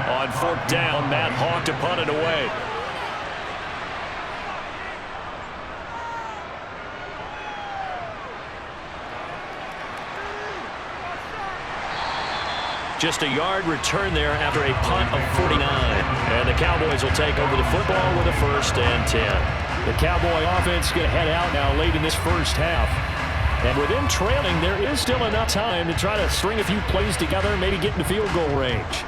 On fourth down, Matt Hawk to punt it away. Just a yard return there after a punt of 49. And the Cowboys will take over the football with a 1st and 10. The Cowboy offense going to head out now late in this first half. And with them trailing, there is still enough time to try to string a few plays together and maybe get into field goal range.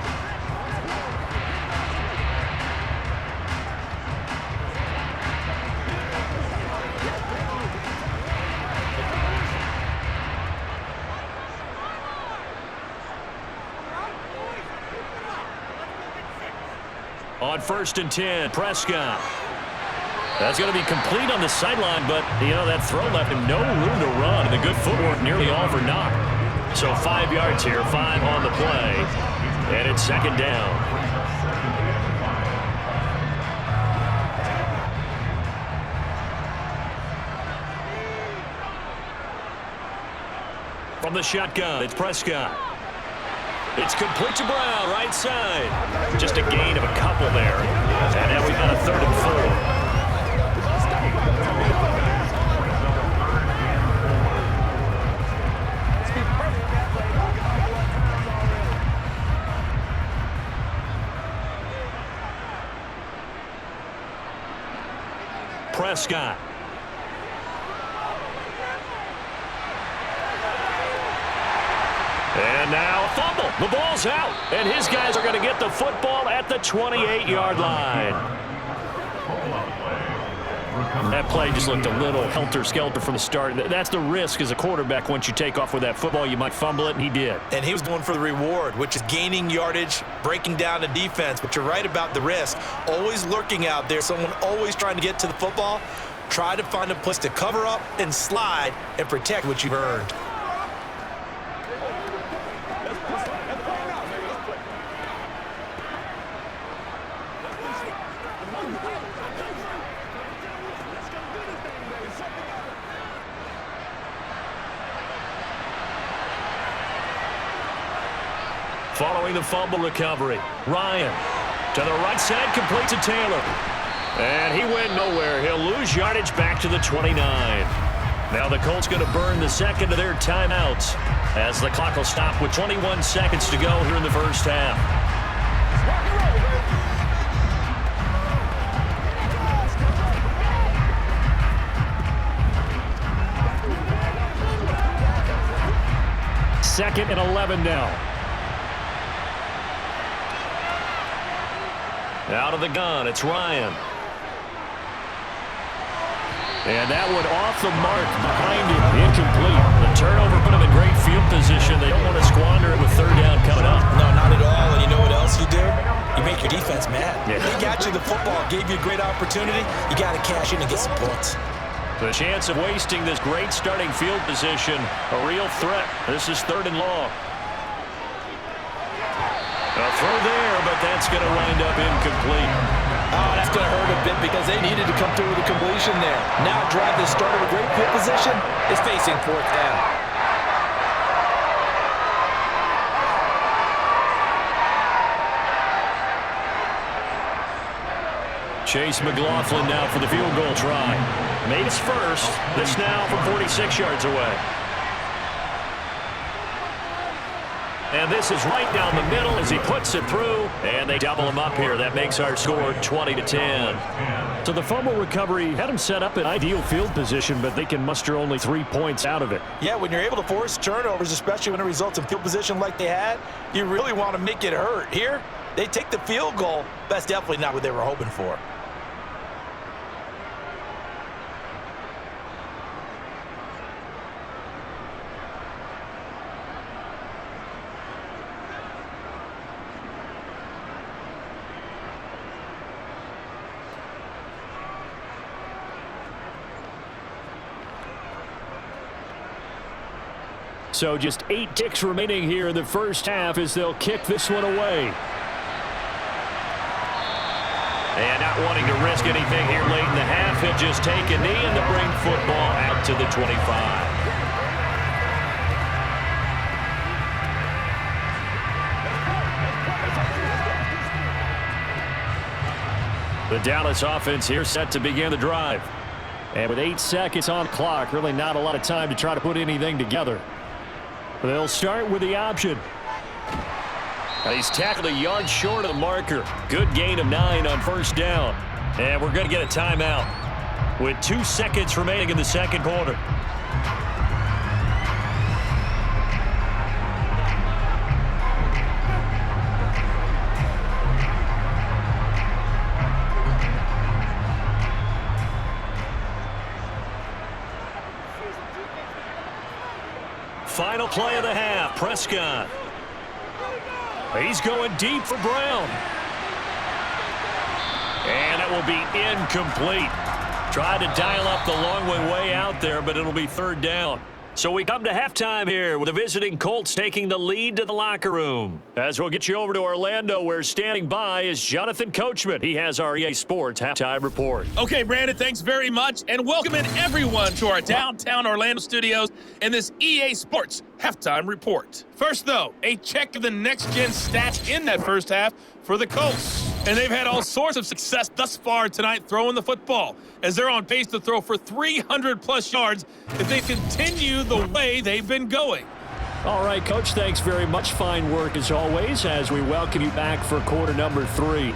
On 1st and 10, Prescott. That's going to be complete on the sideline, but, that throw left him no room to run, and the good footwork nearly all for naught. So 5 yards here, 5 on the play, and it's 2nd down. From the shotgun, it's Prescott. It's complete to Brown, right side. Just a gain of a couple there. And now we've got a 3rd and 4. Prescott. And now a fumble. The ball's out. And his guys are going to get the football at the 28-yard line. That play just looked a little helter-skelter from the start. That's the risk as a quarterback. Once you take off with that football, you might fumble it, and he did. And he was going for the reward, which is gaining yardage, breaking down the defense. But you're right about the risk. Always lurking out there, someone always trying to get to the football. Try to find a place to cover up and slide and protect what you've earned. Following the fumble recovery, Ryan to the right side, complete to Taylor. And he went nowhere. He'll lose yardage back to the 29. Now the Colts going to burn the 2nd of their timeouts as the clock will stop with 21 seconds to go here in the first half. Second and 11 now. Out of the gun, it's Ryan. And that one off the mark behind him, incomplete. The turnover put him in great field position. They don't want to squander it with 3rd down coming up. No, not at all. And you know what else you do? You make your defense mad. Yeah. They got you the football, gave you a great opportunity. You got to cash in and get some points. The chance of wasting this great starting field position, a real threat. This is 3rd and long. A throw there, but that's going to wind up incomplete. Oh, that's going to hurt a bit because they needed to come through with a completion there. Now drive this starter with great field position is facing 4th down. Chase McLaughlin now for the field goal try. Made his first. This now from 46 yards away. And this is right down the middle as he puts it through, and they double him up here. That makes our score 20-10. So the fumble recovery had them set up in ideal field position, but they can muster only 3 points out of it. Yeah, when you're able to force turnovers, especially when it results in field position like they had, you really want to make it hurt. Here, they take the field goal. That's definitely not what they were hoping for. So just 8 ticks remaining here in the first half as they'll kick this one away. And not wanting to risk anything here late in the half, he'll just take a knee and to bring football out to the 25. The Dallas offense here set to begin the drive. And with 8 seconds on the clock, really not a lot of time to try to put anything together. They'll start with the option. And he's tackled a yard short of the marker. Good gain of 9 on first down. And we're going to get a timeout with 2 seconds remaining in the second quarter. Final play of the half, Prescott. He's going deep for Brown. And it will be incomplete. Tried to dial up the long way out there, but it'll be third down. So we come to halftime here with the visiting Colts taking the lead to the locker room. As we'll get you over to Orlando, where standing by is Jonathan Coachman. He has our EA Sports halftime report. Okay, Brandon, thanks very much. And welcome in everyone to our downtown Orlando studios and this EA Sports halftime report. First, though, a check of the next-gen stats in that first half for the Colts. And they've had all sorts of success thus far tonight throwing the football, as they're on pace to throw for 300-plus yards if they continue the way they've been going. All right, Coach, thanks very much. Fine work as always as we welcome you back for quarter number 3.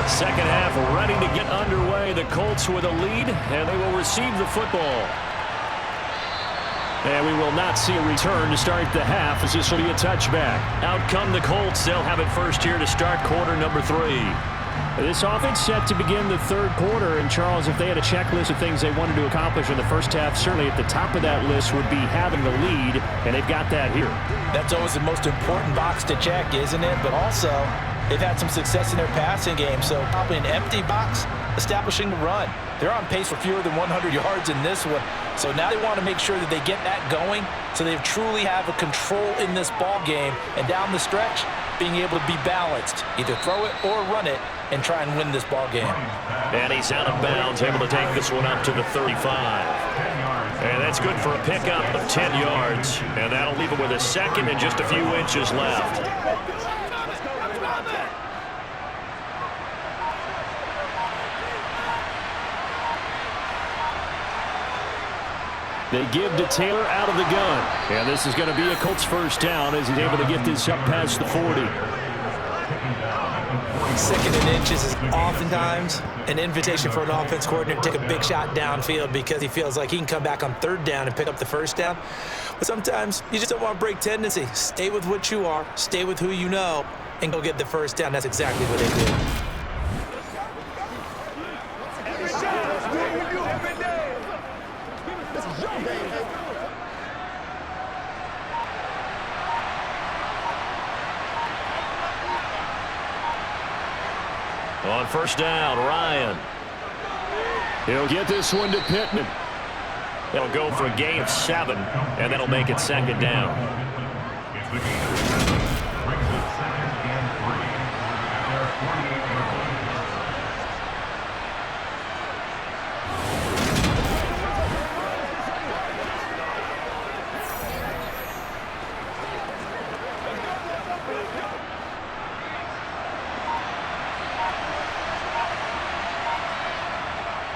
Second half ready to get underway. The Colts with a lead, and they will receive the football. And we will not see a return to start the half, as this will be a touchback. Out come the Colts. They'll have it first here to start quarter number 3. This offense set to begin the third quarter. And, Charles, if they had a checklist of things they wanted to accomplish in the first half, certainly at the top of that list would be having the lead, and they've got that here. That's always the most important box to check, isn't it? But also, they've had some success in their passing game, so probably an empty box establishing the run. They're on pace for fewer than 100 yards in this one, so now they want to make sure that they get that going so they truly have a control in this ball game, and down the stretch, being able to be balanced, either throw it or run it, and try and win this ball game. And he's out of bounds, able to take this one up to the 35. And that's good for a pickup of 10 yards, and that'll leave him with a second and just a few inches left. They give to Taylor out of the gun. And this is going to be a Colts first down as he's able to get this up past the 40. Second and inches is oftentimes an invitation for an offense coordinator to take a big shot downfield because he feels like he can come back on third down and pick up the first down. But sometimes you just don't want to break tendency. Stay with what you are, stay with who you know, and go get the first down. That's exactly what they did. On first down, Ryan. He'll get this one to Pittman. They'll go for a gain of 7, and that'll make it second down.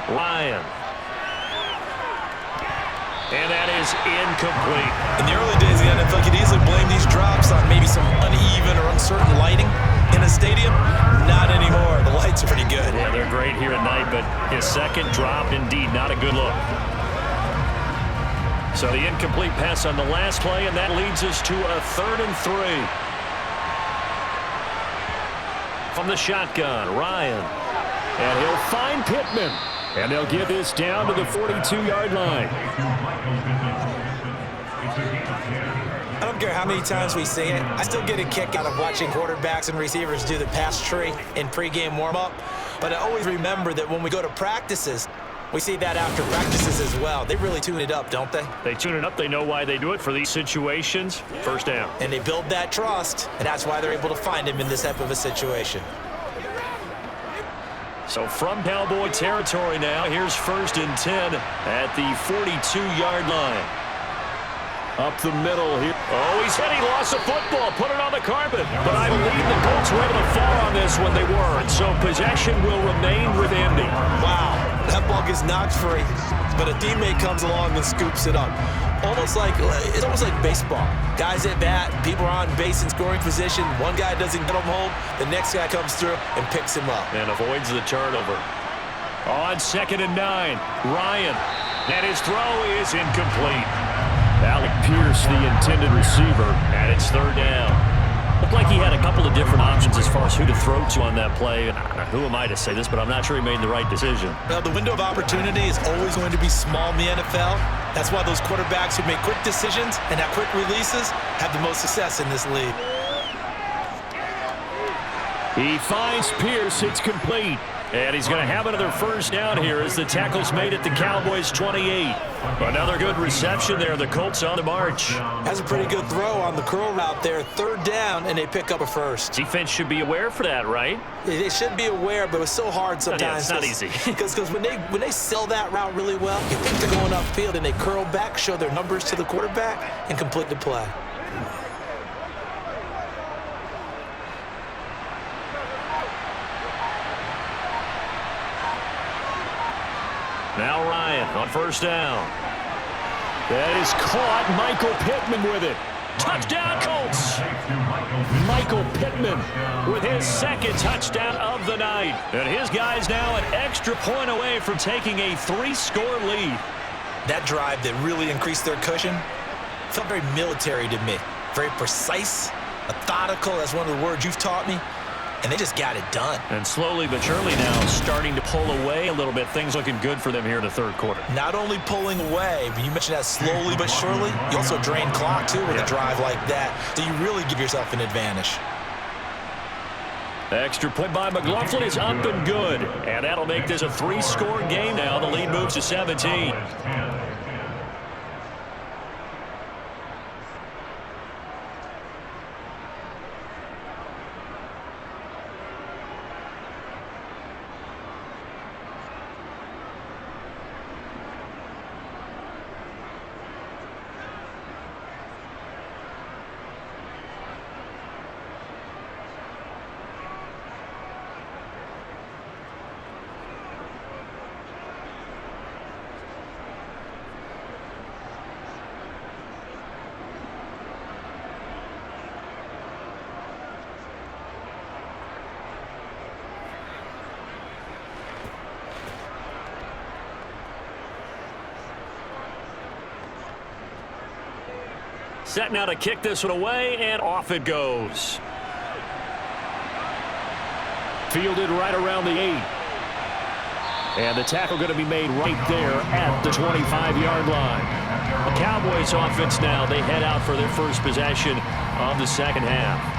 Ryan. And that is incomplete. In the early days of the NFL, you could easily blame these drops on maybe some uneven or uncertain lighting in a stadium. Not anymore. The lights His second drop, indeed, not a good look. So the incomplete pass on the last play, and that leads us to a 3rd and 3. From the shotgun, Ryan. And he'll find Pittman. And they'll get this down to the 42-yard line. I don't care how many times we see it. I still get a kick out of watching quarterbacks and receivers do the pass tree in pregame warm-up. But I always remember that when we go to practices, we see that after practices as well. They really tune it up, don't they? They tune it up. They know why they do it for these situations. First down. And they build that trust, and that's why they're able to find him in this type of a situation. So from Cowboy territory now, here's 1st and 10 at the 42-yard line. Up the middle here. Oh, he's hit. He lost the football. Put it on the carpet. But I believe the Colts were able to fall on this when they were. And so possession will remain with Indy. Wow, that ball gets knocked free, but a teammate comes along and scoops it up. It's almost like baseball. Guys at bat, people are on base in scoring position. One guy doesn't get him home. The next guy comes through and picks him up. And avoids the turnover. On 2nd and 9, Ryan. And his throw is incomplete. Alec Pierce, the intended receiver, and it's 3rd down. Looked like he had a couple of different options as far as who to throw to on that play. Who am I to say this, but I'm not sure he made the right decision. Well, the window of opportunity is always going to be small in the NFL. That's why those quarterbacks who make quick decisions and have quick releases have the most success in this league. He finds Pierce. It's complete. And he's going to have another 1st down here as the tackle's made at the Cowboys' 28. Another good reception there. The Colts on the march. Has a pretty good throw on the curl route there. 3rd down, and they pick up a 1st. Defense should be aware for that, right? They should be aware, but it's so hard sometimes. Yeah, it's not easy. Because when they sell that route really well, you think they're going upfield, and they curl back, show their numbers to the quarterback, and complete the play. Now Ryan on 1st down. That is caught. Michael Pittman with it. Touchdown, Colts. Michael Pittman with his 2nd touchdown of the night. And his guys now an extra point away from taking a 3-score lead. That drive that really increased their cushion felt very military to me. Very precise, methodical. That's one of the words you've taught me. And they just got it done. And slowly but surely now starting to pull away a little bit. Things looking good for them here in the 3rd quarter. Not only pulling away, but you mentioned that slowly but surely. You also drain clock, too, with a drive like that. So you really give yourself an advantage. Extra point by McLaughlin is up and good. And that'll make this a 3-score game now. The lead moves to 17. Set now to kick this one away, and off it goes. Fielded right around the 8. And the tackle going to be made right there at the 25-yard line. The Cowboys offense now, they head out for their first possession of the 2nd half.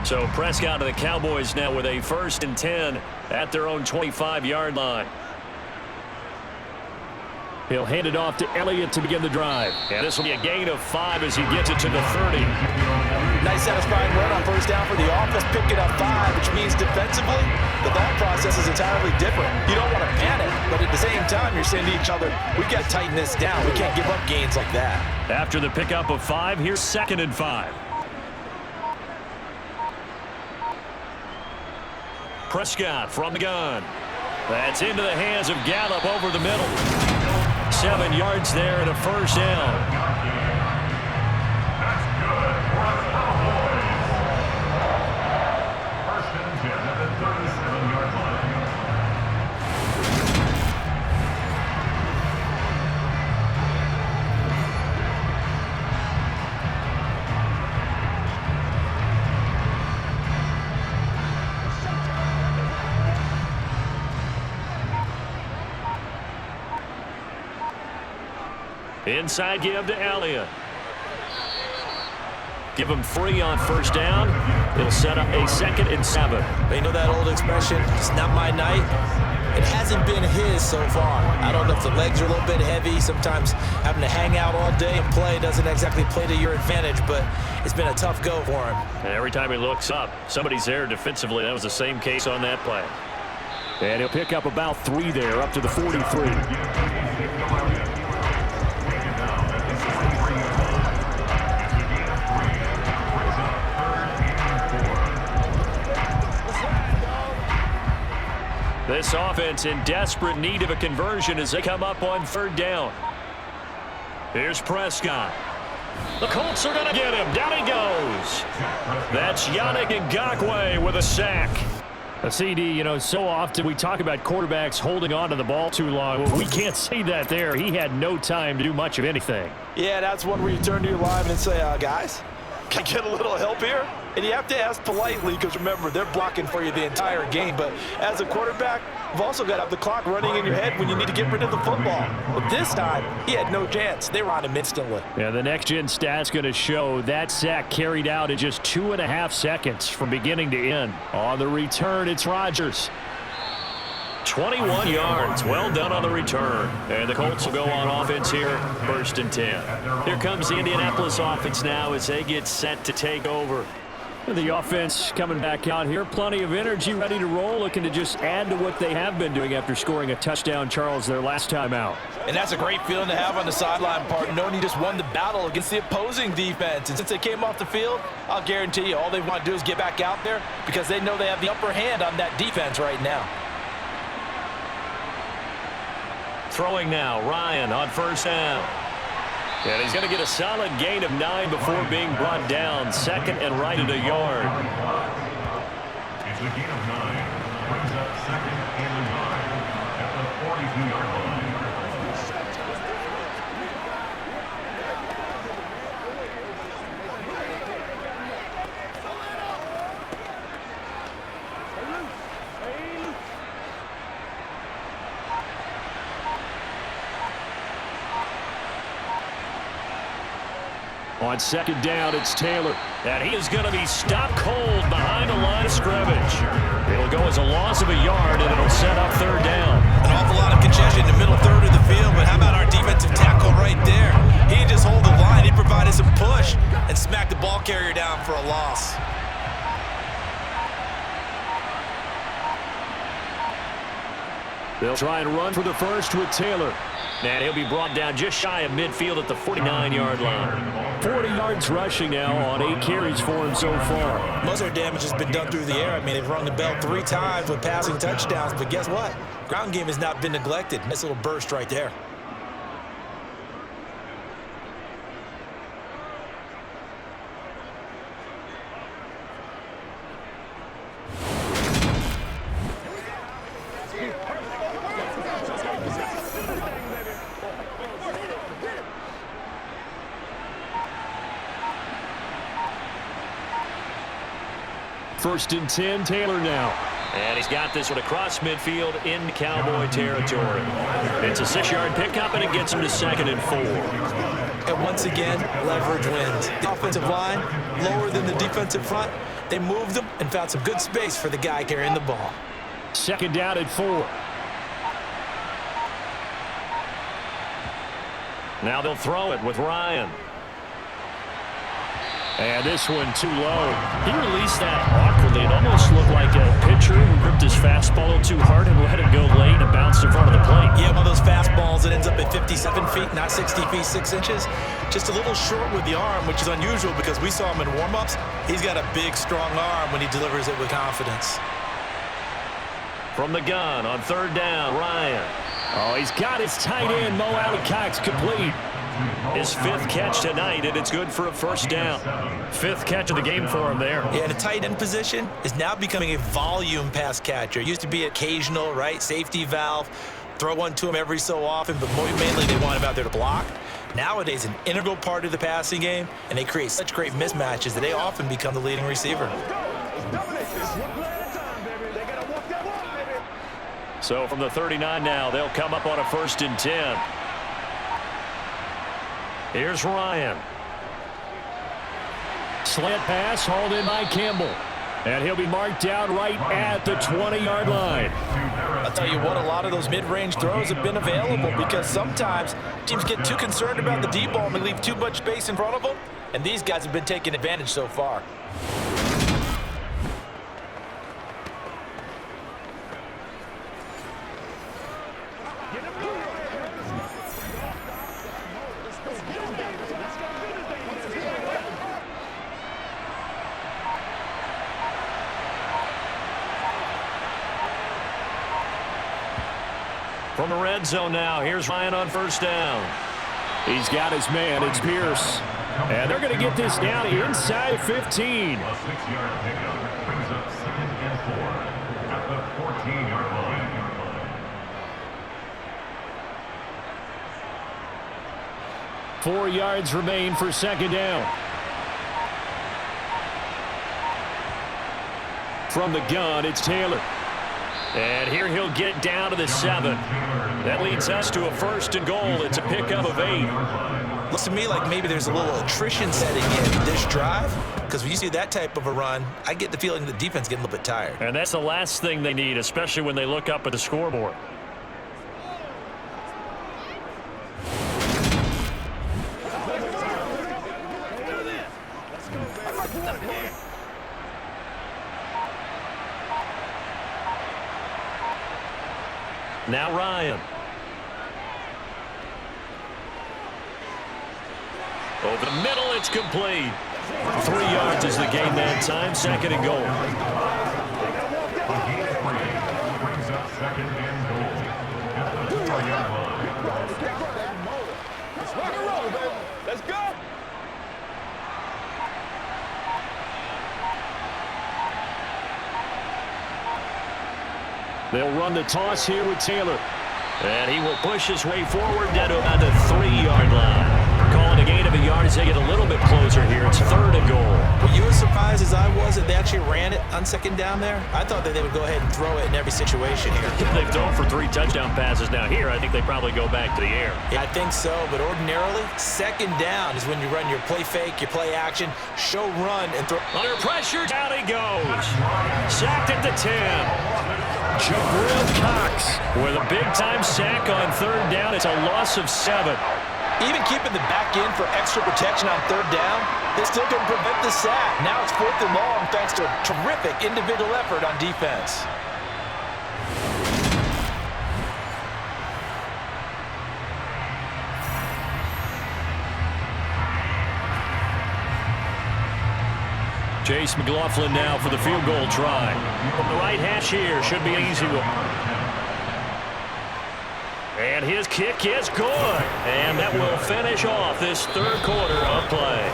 So Prescott to the Cowboys now with a 1st and 10 at their own 25-yard line. He'll hand it off to Elliott to begin the drive. And this will be a gain of 5 as he gets it to the 30. Nice satisfying run on 1st down for the offense, picking up 5, which means defensively, the thought process is entirely different. You don't want to panic, but at the same time, you're saying to each other, we've got to tighten this down. We can't give up gains like that. After the pickup of 5, here's 2nd and 5. Prescott from the gun. That's into the hands of Gallup over the middle. 7 yards there and a first down. Inside give to Elliott. Give him 3 on first down. It'll set up a 2nd and 7. You know that old expression, it's not my night? It hasn't been his so far. I don't know if the legs are a little bit heavy. Sometimes having to hang out all day and play doesn't exactly play to your advantage, but it's been a tough go for him. And every time he looks up, somebody's there defensively. That was the same case on that play. And he'll pick up about 3 there, up to the 43. This offense in desperate need of a conversion as they come up on 3rd down. Here's Prescott. The Colts are going to get him. Down he goes. That's Yannick Ngakoue with a sack. A CD, you know, so often we talk about quarterbacks holding on to the ball too long. Well, we can't see that there. He had no time to do much of anything. Yeah, that's one where you turn to your lineman and say, guys, can I get a little help here? And you have to ask politely because, remember, they're blocking for you the entire game. But as a quarterback, you've also got to have the clock running in your head when you need to get rid of the football. But this time, he had no chance. They were on him instantly. Yeah, the next-gen stat's going to show that sack carried out in just 2.5 seconds from beginning to end. On the return, it's Rodgers. 21 yards. Well done on the return. And the Colts will go on offense here, 1st and 10. Here comes the Indianapolis offense now as they get set to take over. The offense coming back out here. Plenty of energy, ready to roll, looking to just add to what they have been doing after scoring a touchdown, Charles, their last time out. And that's a great feeling to have on the sideline, partner, knowing you just won the battle against the opposing defense. And since they came off the field, I'll guarantee you all they want to do is get back out there because they know they have the upper hand on that defense right now. Throwing now, Ryan on 1st down. And he's going to get a solid gain of 9 before being brought down. 2nd and right at a yard. It's a gain of 9. Brings up 2nd and 9 at the 42-yard line. On 2nd down, it's Taylor. And he is going to be stopped cold behind the line of scrimmage. It'll go as a loss of a yard, and it'll set up 3rd down. An awful lot of congestion in the middle third of the field, but how about our defensive tackle right there? He didn't just hold the line. He provided some push and smacked the ball carrier down for a loss. They'll try and run for the first with Taylor. And he'll be brought down just shy of midfield at the 49-yard line. 40 yards rushing now on 8 carries for him so far. Most of their damage has been done through the air. I mean, they've rung the bell 3 times with passing touchdowns, but guess what? Ground game has not been neglected. Nice little burst right there. First and 10, Taylor now. And he's got this one across midfield into Cowboy territory. It's a 6-yard pickup, and it gets him to 2nd and 4. And once again, leverage wins. The offensive line, lower than the defensive front. They moved them and found some good space for the guy carrying the ball. 2nd down at 4. Now they'll throw it with Ryan. And this one too low. He released that awkwardly. It almost looked like a pitcher who gripped his fastball too hard and let it go late and bounced in front of the plate. Yeah, one of those fastballs that ends up at 57 feet, not 60 feet, 6 inches. Just a little short with the arm, which is unusual because we saw him in warm-ups. He's got a big, strong arm when he delivers it with confidence. From the gun on third down, Ryan. Oh, he's got his tight end, Mo Alley-Cox, complete. His fifth catch tonight, and it's good for a first down. Fifth catch of the game for him there. Yeah, the tight end position is now becoming a volume pass catcher. It used to be occasional, right? Safety valve. Throw one to him every so often, but mainly they want him out there to block. Nowadays, an integral part of the passing game, and they create such great mismatches that they often become the leading receiver. So from the 39 now, they'll come up on a 1st and 10. Here's Ryan. Slant pass hauled in by Campbell. And he'll be marked down right at the 20-yard line. I'll tell you what, a lot of those mid-range throws have been available because sometimes teams get too concerned about the deep ball and they leave too much space in front of them. And these guys have been taking advantage so far. From the red zone now, here's Ryan on first down. He's got his man, it's Pierce. And they're going to get this down inside 15. A 6-yard pickup brings up 2nd and 4 at the 14-yard line. 4 yards remain for second down. From the gun, it's Taylor. And here he'll get down to the 7. That leads us to a 1st and goal. It's a pickup of 8. Looks to me like maybe there's a little attrition setting in this drive, because when you see that type of a run, I get the feeling the defense getting a little bit tired. And that's the last thing they need, especially when they look up at the scoreboard. Now Ryan. Over the middle, it's complete. 3 yards is the game that time. 2nd and goal. A gain of 3 brings up 2nd and goal at the 4-yard line. Let's rock and roll, baby. Let's go. They'll run the toss here with Taylor. And he will push his way forward down to about the 3-yard line. Calling a gain of a yard as they get a little bit closer here. It's 3rd and goal. Were you as surprised as I was that they actually ran it on 2nd down there? I thought that they would go ahead and throw it in every situation here. They've thrown for 3 touchdown passes now. Here, I think they probably go back to the air. Yeah, I think so, but ordinarily, 2nd down is when you run your play fake, your play action, show run, and throw. Under pressure, down he goes. Sacked at the 10. Jabril Cox with a big-time sack on 3rd down. It's a loss of 7. Even keeping the back end for extra protection on 3rd down, they still couldn't prevent the sack. Now it's 4th and long thanks to a terrific individual effort on defense. Chase McLaughlin now for the field goal try. From the right hash here, should be an easy one. And his kick is good. And that will finish off this 3rd quarter of play.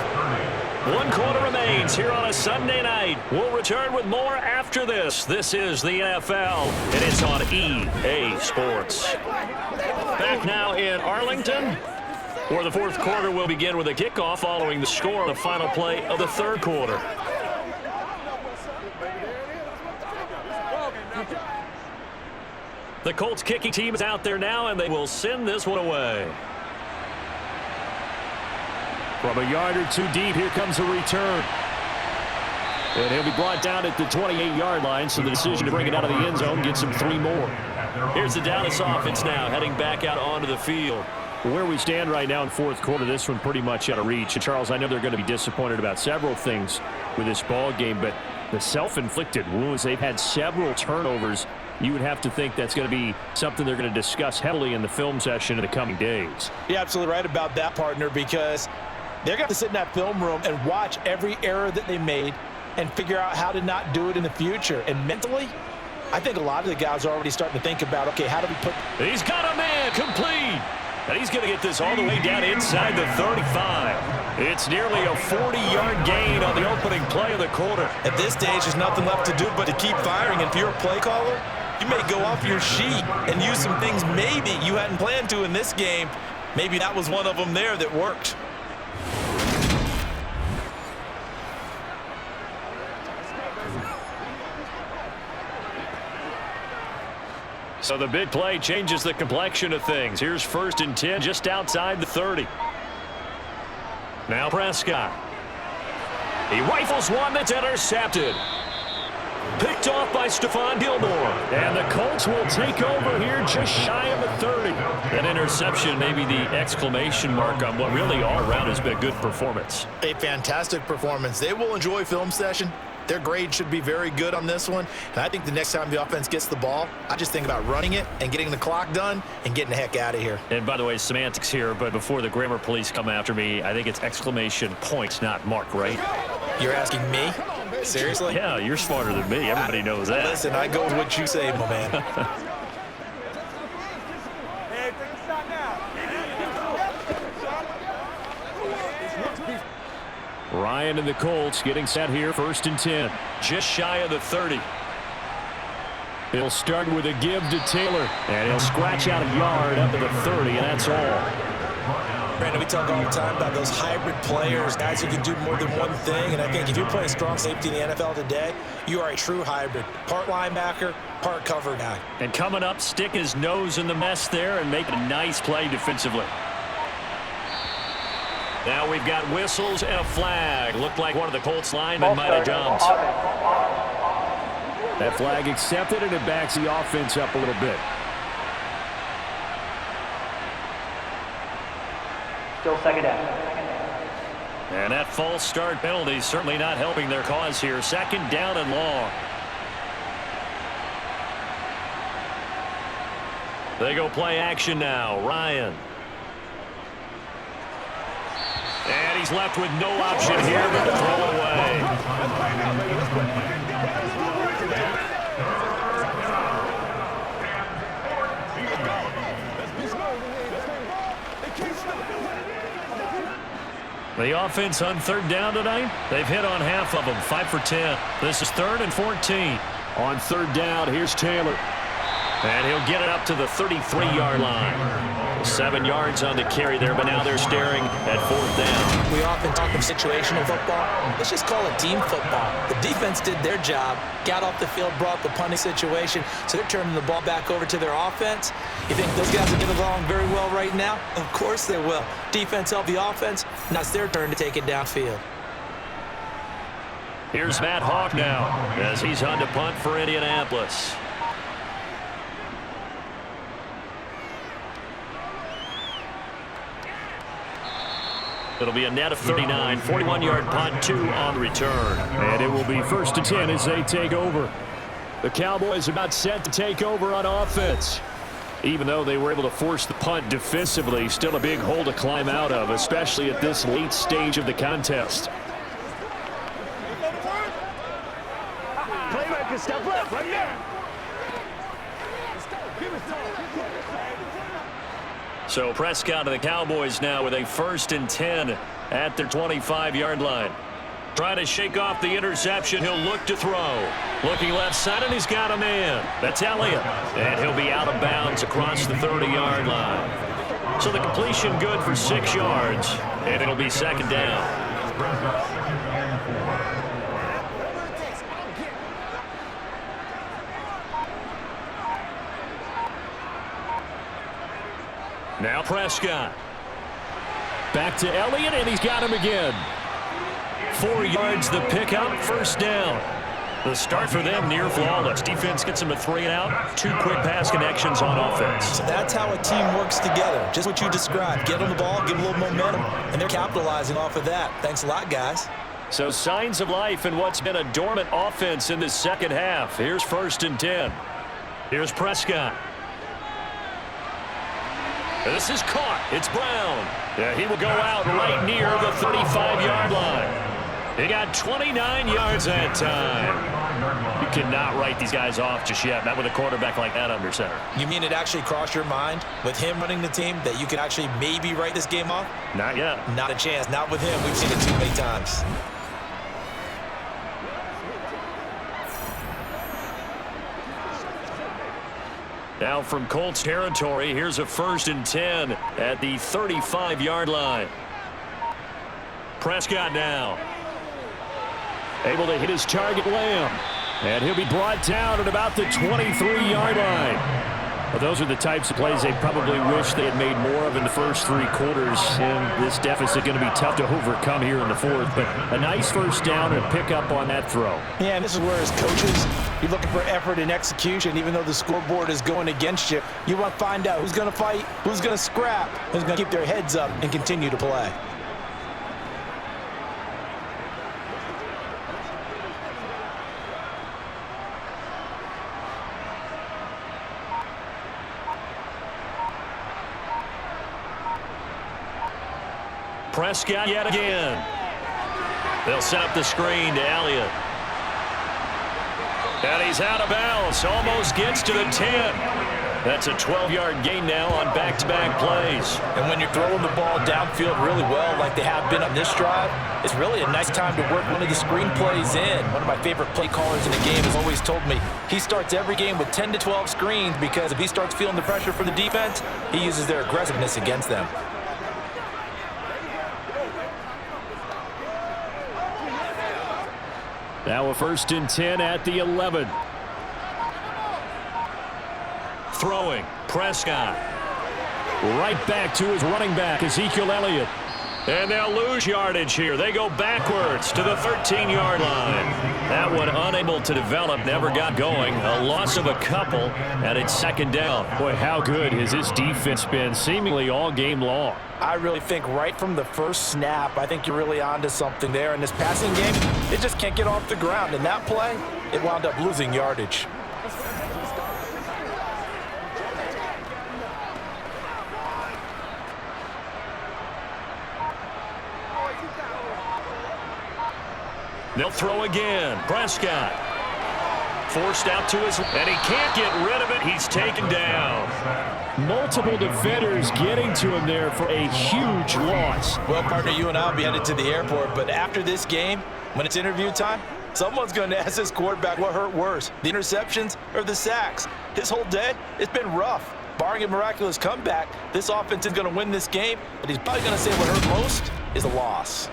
1 quarter remains here on a Sunday night. We'll return with more after this. This is the NFL, and it's on EA Sports. Back now in Arlington, where the 4th quarter will begin with a kickoff following the score on the final play of the 3rd quarter. The Colts kicking team is out there now, and they will send this one away. From a yard or 2 deep, here comes a return. And he'll be brought down at the 28-yard line, so the decision to bring it out of the end zone gets him 3 more. Here's the Dallas offense now, heading back out onto the field. Where we stand right now in 4th quarter, this one pretty much out of reach. And Charles, I know they're going to be disappointed about several things with this ball game, but the self-inflicted wounds, they've had several turnovers. You would have to think that's going to be something they're going to discuss heavily in the film session in the coming days. You're absolutely right about that, partner, because they're going to sit in that film room and watch every error that they made and figure out how to not do it in the future. And mentally, I think a lot of the guys are already starting to think about, okay, how do we put... He's got a man complete. And he's going to get this all the way down inside the 35. It's nearly a 40-yard gain on the opening play of the quarter. At this stage, there's nothing left to do but to keep firing. And if you're a play caller, you may go off your sheet and use some things maybe you hadn't planned to in this game. Maybe that was one of them there that worked. So the big play changes the complexion of things. Here's 1st and 10 just outside the 30. Now Prescott. He rifles one that's intercepted. Picked off by Stephon Gilmore. And the Colts will take over here just shy of the 30. That interception may be the exclamation mark on what really all around has been a good performance. A fantastic performance. They will enjoy film session. Their grade should be very good on this one. And I think the next time the offense gets the ball, I just think about running it and getting the clock done and getting the heck out of here. And by the way, semantics here, but before the grammar police come after me, I think it's exclamation point, not mark, right? You're asking me? Seriously? Yeah, you're smarter than me. Everybody knows that. Listen, I go with what you say, my man. Ryan and the Colts getting set here, 1st and 10. Just shy of the 30. He'll start with a give to Taylor. And he'll scratch out a yard up to the 30, and that's all. Brandon, we talk all the time about those hybrid players, guys who can do more than one thing. And I think if you're playing strong safety in the NFL today, you are a true hybrid. Part linebacker, part cover guy. And coming up, stick his nose in the mess there and make a nice play defensively. Now we've got whistles and a flag. Looked like one of the Colts linemen might have jumped. That flag accepted, and it backs the offense up a little bit. Still 2nd down. And that false start penalty certainly not helping their cause here. 2nd down and long. They go play action now. Ryan. And he's left with no option here but to throw away. The offense on 3rd down tonight, they've hit on half of them, 5 for 10. This is 3rd and 14. On 3rd down, here's Taylor. And he'll get it up to the 33-yard line. 7 yards on the carry there, but now they're staring at 4th down. We often talk of situational football. Let's just call it team football. The defense did their job, got off the field, brought the punting situation, so they're turning the ball back over to their offense. You think those guys are getting along very well right now? Of course they will. Defense helped the offense. Now it's their turn to take it downfield. Here's Matt Hawk now as he's on to punt for Indianapolis. It'll be a net of 39, 41-yard punt, 2 on the return. And it will be 1st and 10 as they take over. The Cowboys about set to take over on offense. Even though they were able to force the punt defensively, still a big hole to climb out of, especially at this late stage of the contest. Playmaker, step left, right there. So Prescott and the Cowboys now with a 1st and 10 at their 25-yard line. Trying to shake off the interception. He'll look to throw. Looking left side, and he's got a man. That's Elliott. And he'll be out of bounds across the 30-yard line. So the completion good for 6 yards, and it'll be 2nd down. Now Prescott. Back to Elliott, and he's got him again. 4 yards the pickup, 1st down. The start for them near flawless. Defense gets them to 3 and out. 2 quick pass connections on offense. So that's how a team works together. Just what you described. Get on the ball, give a little momentum, and they're capitalizing off of that. Thanks a lot, guys. So signs of life in what's been a dormant offense in the 2nd half. Here's 1st and 10. Here's Prescott. This is caught. It's Brown. Yeah, he will go out right near the 35-yard line. He got 29 yards that time. You cannot write these guys off just yet, not with a quarterback like that under center. You mean it actually crossed your mind with him running the team that you could actually maybe write this game off? Not yet. Not a chance. Not with him. We've seen it too many times. Now from Colts territory, here's a 1st and 10 at the 35-yard line. Prescott now. Able to hit his target, Lamb. And he'll be brought down at about the 23-yard line. Well, those are the types of plays they probably wish they had made more of in the first 3 quarters. And this deficit going to be tough to overcome here in the 4th. But a nice first down and pick up on that throw. Yeah, and this is where as coaches, you're looking for effort and execution. Even though the scoreboard is going against you, you want to find out who's going to fight, who's going to scrap, who's going to keep their heads up and continue to play. Prescott yet again. They'll set up the screen to Elliott. And he's out of bounds. Almost gets to the 10. That's a 12-yard gain now on back-to-back plays. And when you're throwing the ball downfield really well like they have been on this drive, it's really a nice time to work one of the screen plays in. One of my favorite play callers in the game has always told me he starts every game with 10 to 12 screens because if he starts feeling the pressure from the defense, he uses their aggressiveness against them. Now a 1st and 10 at the 11. Throwing, Prescott. Right back to his running back, Ezekiel Elliott. And they'll lose yardage here. They go backwards to the 13-yard line. That one unable to develop, never got going. A loss of a couple, and it's 2nd down. Boy, how good has this defense been seemingly all game long? I really think right from the first snap, I think you're really onto something there. In this passing game, it just can't get off the ground. In that play, it wound up losing yardage. They'll throw again. Prescott. Forced out to his, and he can't get rid of it. He's taken down. Multiple defenders getting to him there for a huge loss. Well, partner, you and I will be headed to the airport, but after this game, when it's interview time, someone's going to ask this quarterback what hurt worse, the interceptions or the sacks. His whole day, it's been rough. Barring a miraculous comeback, this offense is going to win this game, but he's probably going to say what hurt most is a loss.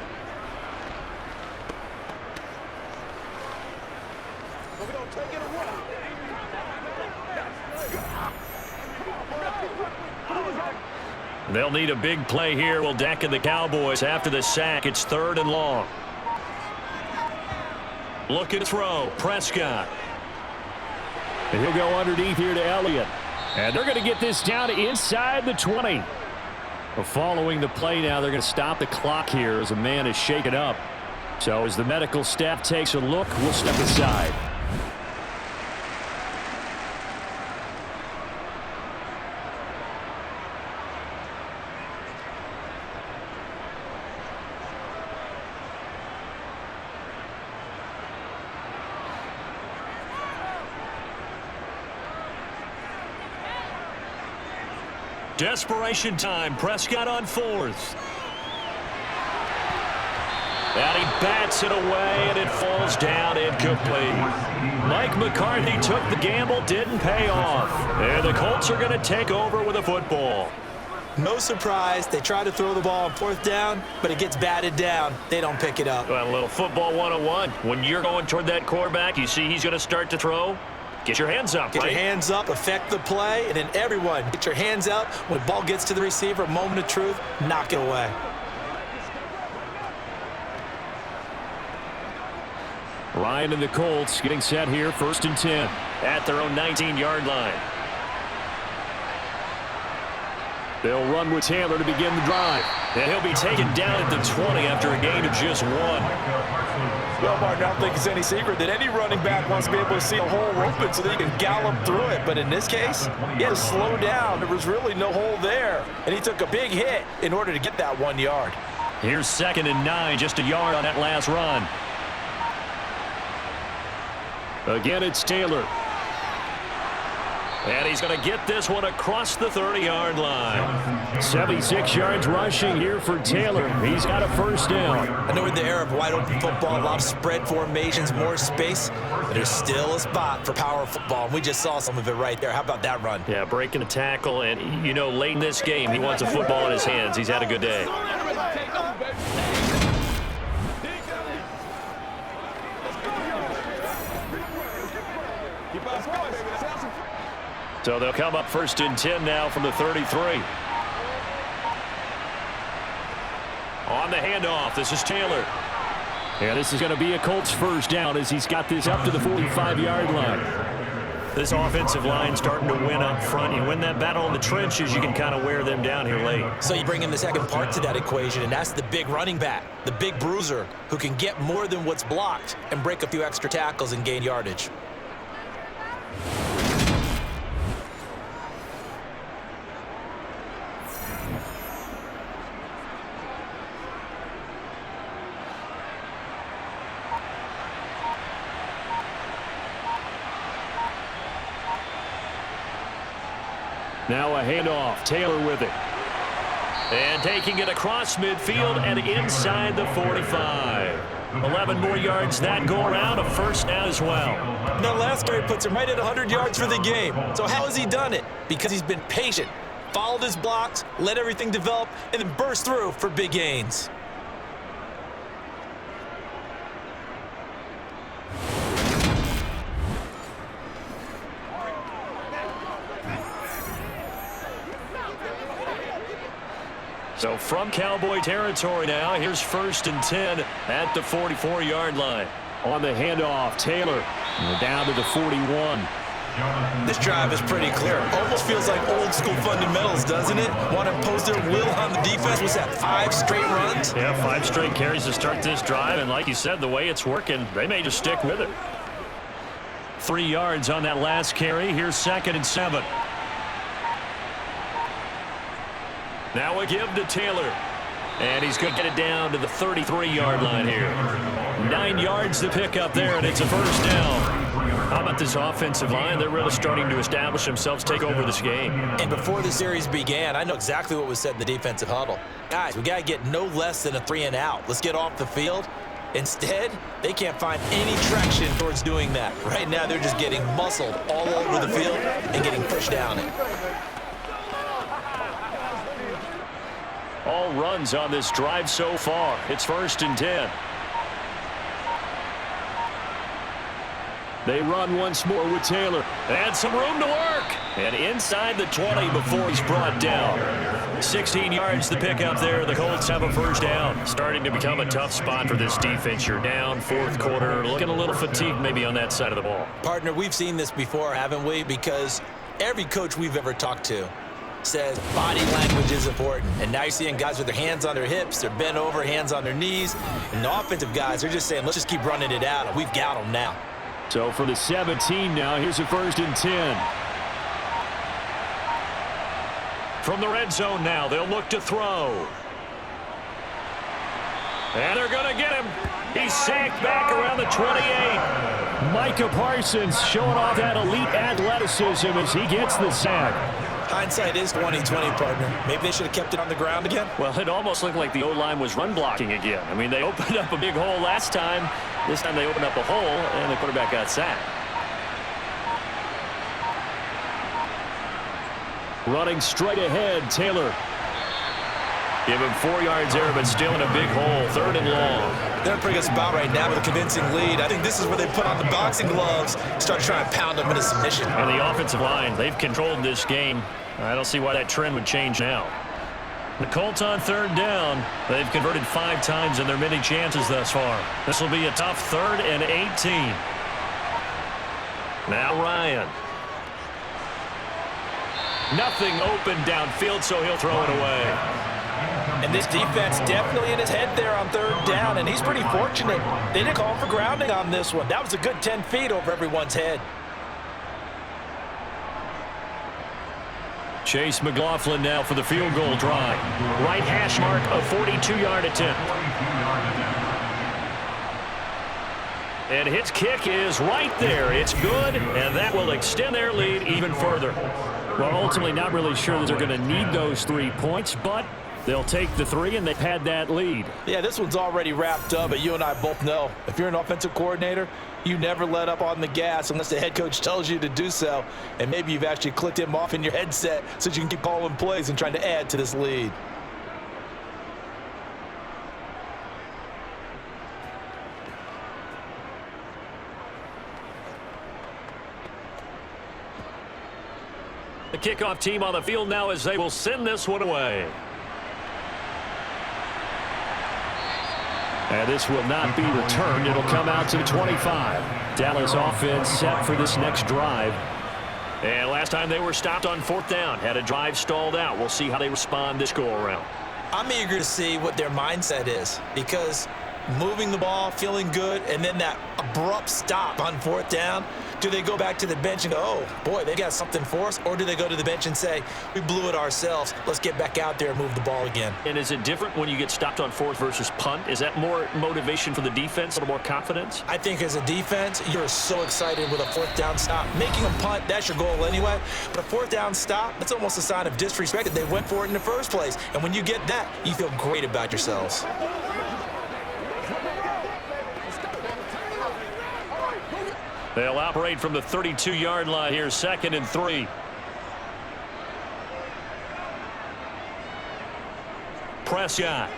They'll need a big play here. Will Dak and the Cowboys after the sack. It's 3rd and long. Looking to throw. Prescott. And he'll go underneath here to Elliott. And they're going to get this down to inside the 20. Well, following the play now, they're going to stop the clock here as a man is shaken up. So as the medical staff takes a look, we'll step aside. Desperation time. Prescott on 4th. And he bats it away, and it falls down incomplete. Mike McCarthy took the gamble, didn't pay off. And the Colts are going to take over with a football. No surprise, they try to throw the ball on 4th down, but it gets batted down. They don't pick it up. Well, a little football 101. When you're going toward that quarterback, you see he's going to start to throw. Get your hands up, Get right? your hands up, affect the play, and then everyone, get your hands out. When the ball gets to the receiver, moment of truth, knock it away. Ryan and the Colts getting set here, 1st and 10 at their own 19-yard line. They'll run with Taylor to begin the drive. And he'll be taken down at the 20 after a gain of just 1. Well, Martin, I don't think it's any secret that any running back wants to be able to see a hole open so that he can gallop through it. But in this case, he had to slow down. There was really no hole there. And he took a big hit in order to get that 1 yard. Here's 2nd and 9, just a yard on that last run. Again, it's Taylor. And he's going to get this one across the 30-yard line. 76 yards rushing here for Taylor. He's got a first down. I know in the era of wide-open football, a lot of spread formations, more space, but there's still a spot for power football, and we just saw some of it right there. How about that run? Yeah, breaking a tackle, and, you know, late in this game, he wants a football in his hands. He's had a good day. So they'll come up 1st and 10 now from the 33. On the handoff, this is Taylor. And this is going to be a Colts first down as he's got this up to the 45-yard line. This offensive line starting to win up front. You win that battle in the trenches, you can kind of wear them down here late. So you bring in the second part to that equation, and that's the big running back, the big bruiser, who can get more than what's blocked and break a few extra tackles and gain yardage. Now a handoff. Taylor with it. And taking it across midfield and inside the 45. 11 more yards that go around. A first down as well. That last carry puts him right at 100 yards for the game. So how has he done it? Because he's been patient, followed his blocks, let everything develop, and then burst through for big gains. So from Cowboy territory now, here's 1st and 10 at the 44-yard line. On the handoff, Taylor down to the 41. This drive is pretty clear. Almost feels like old school fundamentals, doesn't it? Want to impose their will on the defense. Was that 5 straight runs? Yeah, 5 straight carries to start this drive. And like you said, the way it's working, they may just stick with it. 3 yards on that last carry. Here's 2nd and 7. Now a give to Taylor. And he's going to get it down to the 33-yard line here. 9 yards to pick up there, and it's a first down. How about this offensive line? They're really starting to establish themselves, take over this game. And before the series began, I know exactly what was said in the defensive huddle. Guys, we got to get no less than a 3 and out. Let's get off the field. Instead, they can't find any traction towards doing that. Right now, they're just getting muscled all over the field and getting pushed down it. All runs on this drive so far. It's 1st and 10. They run once more with Taylor. And some room to work. And inside the 20 before he's brought down. 16 yards to pick up there. The Colts have a first down. Starting to become a tough spot for this defense. You're down 4th quarter. Looking a little fatigued maybe on that side of the ball. Partner, we've seen this before, haven't we? Because every coach we've ever talked to says body language is important. And now you're seeing guys with their hands on their hips, they're bent over, hands on their knees. And the offensive guys are just saying, let's just keep running it out. And we've got them now. So for the 17 now, here's a 1st and 10. From the red zone now, they'll look to throw. And they're going to get him. He's sacked back around the 28. Micah Parsons showing off that elite athleticism as he gets the sack. Hindsight is 20/20, partner. Maybe they should have kept it on the ground again. Well, it almost looked like the O-line was run blocking again. I mean, they opened up a big hole last time. This time they opened up a hole, and the quarterback got sacked. Running straight ahead, Taylor. Give him 4 yards there, but still in a big hole. 3rd and long. They're in a pretty good spot right now with a convincing lead. I think this is where they put on the boxing gloves, start trying to pound them into submission. And the offensive line, they've controlled this game. I don't see why that trend would change now. The Colts on 3rd down. They've converted 5 times in their many chances thus far. This will be a tough 3rd and 18. Now Ryan. Nothing open downfield, so he'll throw it away. And this defense definitely in his head there on 3rd down, and he's pretty fortunate. They didn't call for grounding on this one. That was a good 10 feet over everyone's head. Chase McLaughlin now for the field goal try. Right hash mark, a 42-yard attempt. And his kick is right there. It's good, and that will extend their lead even further. Well, ultimately, not really sure that they're going to need those 3 points, but they'll take the 3, and they've had that lead. Yeah, this one's already wrapped up, but you and I both know if you're an offensive coordinator, you never let up on the gas unless the head coach tells you to do so. And maybe you've actually clicked him off in your headset so you can keep calling plays and trying to add to this lead. The kickoff team on the field now as they will send this one away. And this will not be returned. It'll come out to the 25. Dallas offense set for this next drive. And last time they were stopped on 4th down, had a drive stalled out. We'll see how they respond this go-around. I'm eager to see what their mindset is, because moving the ball, feeling good, and then that abrupt stop on 4th down, do they go back to the bench and go, oh, boy, they got something for us? Or do they go to the bench and say, we blew it ourselves, let's get back out there and move the ball again? And is it different when you get stopped on 4th versus punt? Is that more motivation for the defense, a little more confidence? I think as a defense, you're so excited with a 4th down stop. Making a punt, that's your goal anyway. But a 4th down stop, that's almost a sign of disrespect that they went for it in the first place. And when you get that, you feel great about yourselves. They'll operate from the 32-yard line here, 2nd and 3. Prescott.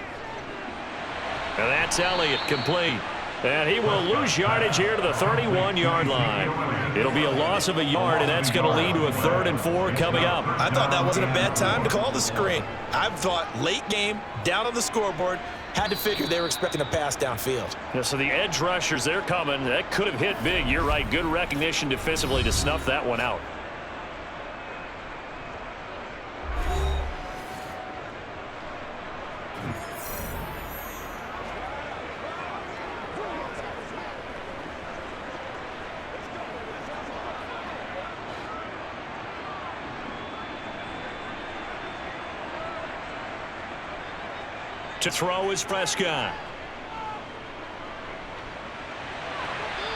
And that's Elliott complete. And he will lose yardage here to the 31-yard line. It'll be a loss of a yard, and that's going to lead to a 3rd and 4 coming up. I thought that wasn't a bad time to call the screen. I thought late game, down on the scoreboard, had to figure they were expecting a pass downfield. Yeah, so the edge rushers, they're coming. That could have hit big. You're right. Good recognition defensively to snuff that one out. To throw is Prescott.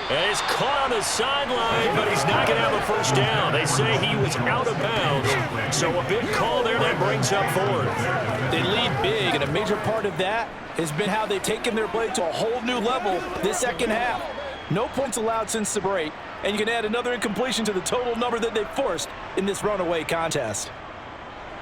And he's caught on the sideline, but he's not going to have a first down. They say he was out of bounds. So a big call there that brings up 4th. They lead big, and a major part of that has been how they've taken their play to a whole new level this second half. No points allowed since the break, and you can add another incompletion to the total number that they forced in this runaway contest.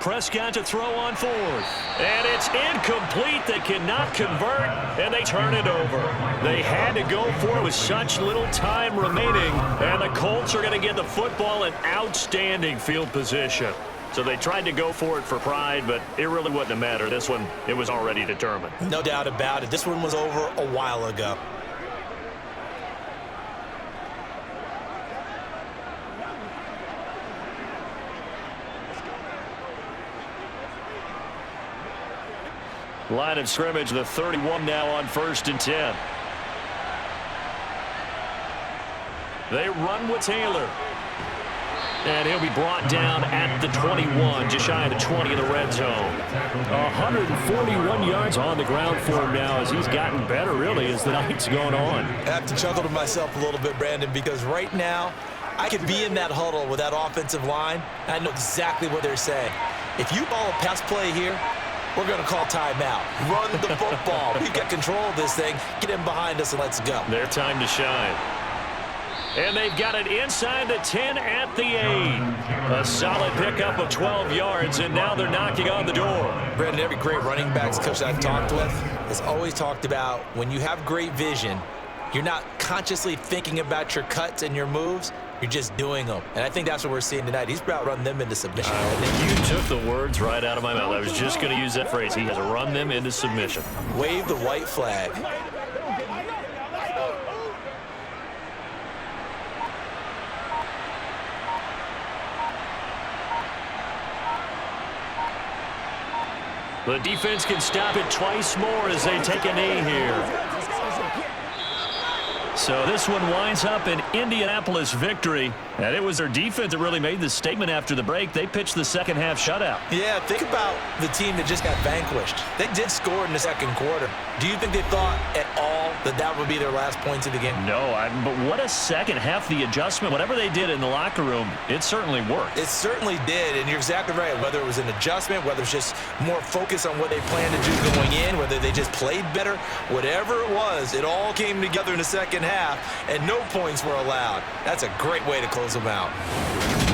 Prescott to throw on 4th. And it's incomplete. They cannot convert, and they turn it over. They had to go for it with such little time remaining, and the Colts are going to get the football in outstanding field position. So they tried to go for it for pride, but it really wouldn't have mattered. This one, it was already determined. No doubt about it. This one was over a while ago. Line of scrimmage, the 31 now on 1st and 10. They run with Taylor. And he'll be brought down at the 21, just shy of the 20 in the red zone. 141 yards on the ground for him now as he's gotten better, really, as the night's going on. I have to chuckle to myself a little bit, Brandon, because right now I could be in that huddle with that offensive line, and I know exactly what they're saying. If you call a pass play here, we're going to call timeout. Run the football. We've got control of this thing. Get in behind us and let's go. Their time to shine. And they've got it inside the 10 at the 8. A solid pickup of 12 yards, and now they're knocking on the door. Brandon, every great running backs coach I've talked with has always talked about when you have great vision, you're not consciously thinking about your cuts and your moves. You're just doing them. And I think that's what we're seeing tonight. He's about running them into submission. You took the words right out of my mouth. I was just going to use that phrase. He has run them into submission. Wave the white flag. The defense can stop it twice more as they take a knee here. So this one winds up an Indianapolis victory. And it was their defense that really made the statement after the break. They pitched the second half shutout. Yeah, think about the team that just got vanquished. They did score in the second quarter. Do you think they thought at all that that would be their last points of the game? No, but what a second half. The adjustment, whatever they did in the locker room, it certainly worked. It certainly did, and you're exactly right. Whether it was an adjustment, whether it's just more focus on what they planned to do going in, whether they just played better, whatever it was, it all came together in the second half, and no points were allowed. That's a great way to close them out.